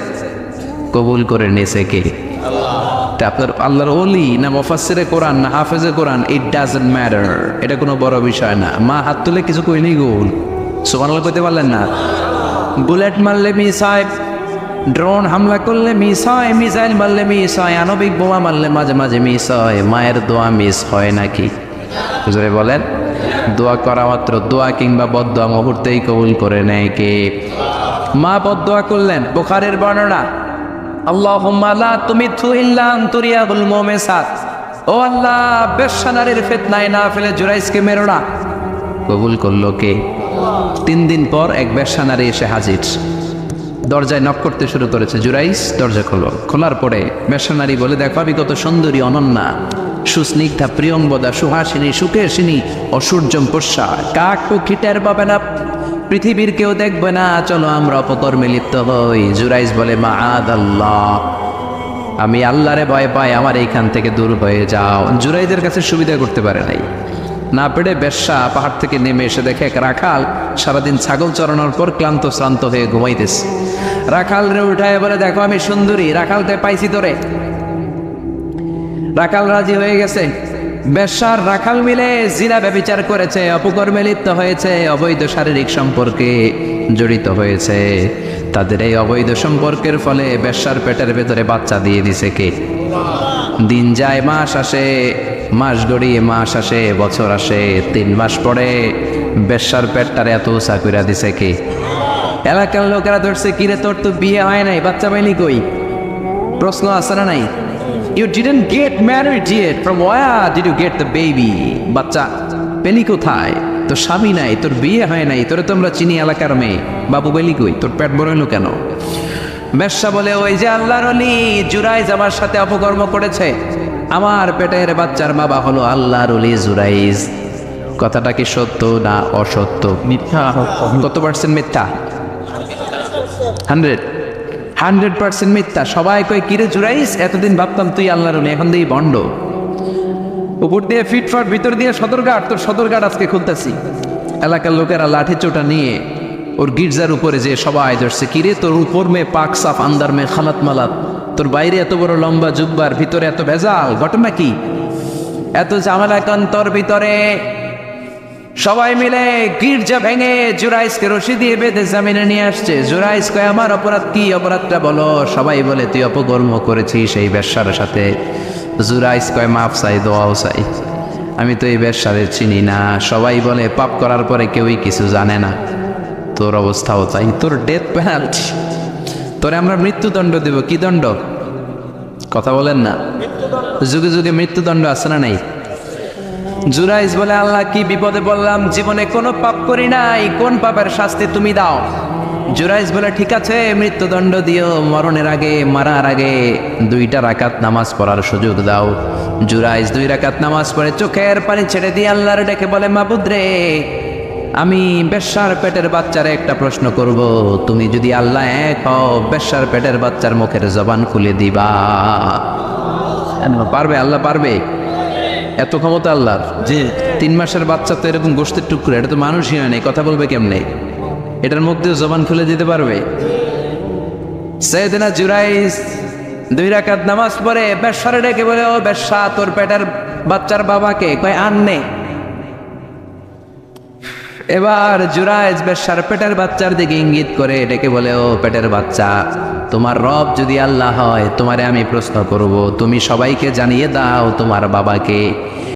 কবুল করে নিয়েছে কে? আপনার আল্লাহর ওলি না মুফাসসিরে কোরআন না হাফেজে কোরআন, ইট ডাজন্ট ম্যাটার, এটা কোনো বড় বিষয় না। মা হাত তুলে কিছু কইলেই গোল, সুবহানাল্লাহ কইতে পারলেন না? বুলেট মারলে মিস হয়, ড্রোন হামলা করলে মিস হয়, মিসাইল মারলে মিস হয়, আণবিক বোমা মারলে মাঝে মাঝে মিস হয়। মায়ের দোয়া মিস হয় নাকি? হুজুরে বলেন, দোয়া করা মাত্র, দোয়া কিংবা বদদোয়া মুহূর্তেই কবুল করে নেয় কে? মা বদদোয়া করলেন, বুখারীর বর্ণনা, আল্লাহুম্মা লা তুমিতহু ইল্লা আন তুরিয়াবুল মুমিসাত, ও আল্লাহ বেশ্যা নারীর ফিতনায় না ফেলে জুরাইজকে মেরো না। কবুল করলো কে? 3 দিন পর এক বেশ্যা নারী এসে হাজির, দরজায় নক করতে শুরু করেছে। জুরাইজ দরজা খোলো। খোলার পরে বেশ্যা নারী বলে, দেখো আমি কত সুন্দরী, অনন্যা, সুস্নিগ্ধা, প্রিয়ংবদা, সুহাসিনী, সুকেশিনী, অসূর্যম পোষ্যা, কাক পক্ষী টের পাবে না, পৃথিবীর কেউ দেখবে না, চলো আমরা অপকর্মে লিপ্ত হই। জুরাইজ বলে, মাআদাল্লাহ, আমি আল্লাহরে ভয় পাই, আমার এইখান থেকে দূর হয়ে যাও। জুরাইজের কাছে সুবিধা করতে পারে নাই, না পেরে বেশ্যা পাহাড় থেকে নেমে এসে দেখে এক রাখাল সারাদিন ছাগল চড়ানোর পর ক্লান্ত শ্রান্ত হয়ে ঘুমাইতেছে। রাখাল রে উঠায় বলে, দেখো আমি সুন্দরী, রাখালতে পাইছি তোরে। রাখাল রাজি হয়ে গেছে। বেশ্যার রাখাল মিলে জিনা ব্যভিচার করেছে, অপকর্মে লিপ্ত হয়েছে, অবৈধ শারীরিক সম্পর্কে জড়িত হয়েছে। তাদের এই অবৈধ সম্পর্কের ফলে বেশ্যার পেটের ভেতরে বাচ্চা দিয়ে দিছে কে? দিন যায়, মাস আসে, মাস গড়িয়ে মাস আসে, বছর আসে, 3 মাস পরে বেশ্যার পেটটারে এত উঁচা কইরা দিছে কে? এলাকার লোকেরা ধরছে, কিরে তোর তো বিয়ে হয় নাই, বাচ্চা পাইলি কই? প্রশ্ন আছে না নাই? You didn't get married yet, from where did you get the baby? বাচ্চা পেলি কোথায়? তোর স্বামী নাই, তোর বিয়ে হয় নাই, তোরে তোমরা চিনি এলাকার মেয়ে, বাবু বেলি কই? তোর পেট বড় হলো কেন? বেশ্যা বলে, ওই যে আল্লাহর ওলি জুরাইজ আমার সাথে অপকর্ম করেছে, আমার পেটের বাচ্চার বাবা হলো আল্লাহর ওলি জুরাইজ। কথাটা কি সত্য না অসত্য? মিথ্যা। কত পার্সেন্ট মিথ্যা? 100% মিথ্যা। সবাই কয় কিরে জুরাইজ, এতদিন ভাবতাম তুই আল্লাহর ওলি, এখন দিয়ে বন্ড। উপর দিয়ে ফিটফাট, ভিতর দিয়ে সদরঘাট। তোর সদরঘাট আজকে খুলতেছি। এলাকার লোকেরা লাঠি চোটা নিয়ে ওর গির্জার উপরে যে সবাই ধরছে, কিরে তোর উপর মে পাক সাফ, আন্দার মে খালাত মালাত, তোর বাইরে এত বড় লম্বা জুব্বার, ভিতরে এত ভেজাল, ঘটনা কি? এত ঝামেলা কেন তোর ভিতরে? সবাই মিলে গির্জা ভেঙে জুরাইজকে রশি দিয়ে বেঁধে জামিনে নিয়ে আসছে। জুরাইজ কয়, আমার অপরাধ কি? অপরাধটা বলো। সবাই বলে, তুই অপকর্ম করেছিস এই বেশ্যার সাথে। জুরাইজ কয়, মাফ চাই, দোয়াও চাই, আমি তো এই বেশ্যারে চিনি না। সবাই বলে, পাপ করার পরে কেউই কিছু জানে না, তোর অবস্থাও চাই, তোর ডেথ পেনাল্টি, তোরে আমরা মৃত্যুদণ্ড দেব। কি দণ্ড? কথা বলেন না। যুগে যুগে মৃত্যুদণ্ড আছে না নাই? জুরাইজ বলে, আল্লাহ কি বিপদে বললাম, জীবনে কোনো পাপ করি নাই, কোন পাপের শাস্তি তুমি দাও? জুরাইজ বলে, ঠিক আছে মৃত্যুদণ্ড দিও, মরণের আগে, মারার আগে 2 রাকাত নামাজ পড়ার সুযোগ দাও। জুরাইজ 2 রাকাত নামাজ পড়ে চোখের পানি ছেড়ে দিয়ে আল্লাহর ডেকে বলে, মাবুদ রে, আমি বেশ্যার পেটের বাচ্চারে একটা প্রশ্ন করব, তুমি যদি আল্লাহ এক হও, বেশ্যার পেটের বাচ্চার মুখের জবান খুলে দিবা? পারবে? আল্লাহ পারবে? এত ক্ষমতা আল্লাহর। জি। 3 মাসের বাচ্চা তো এরকম গোষ্ঠের টুকরো, এটা তো মানুষই হয় নাই, কথা বলবে কেমনে? এটার মুখ দিয়ে জবান খুলে দিতে পারবে? সাইয়েদনা জুরাইজ 2 রাকাত নামাজ পড়ে বেশ্যারে ডেকে বলে, ও বেশ্যা, তোর পেটের বাচ্চার বাবাকে? কয়, আননে। এবার জুরাইজ বেশ্যার পেটের বাচ্চার দিকে ইঙ্গিত করে ডেকে বলে, ও পেটের বাচ্চা, তোমার রব যদি আল্লাহ হয়, তোমারে আমি প্রশ্ন করব, তুমি সবাইকে জানিয়ে দাও তোমার বাবাকে।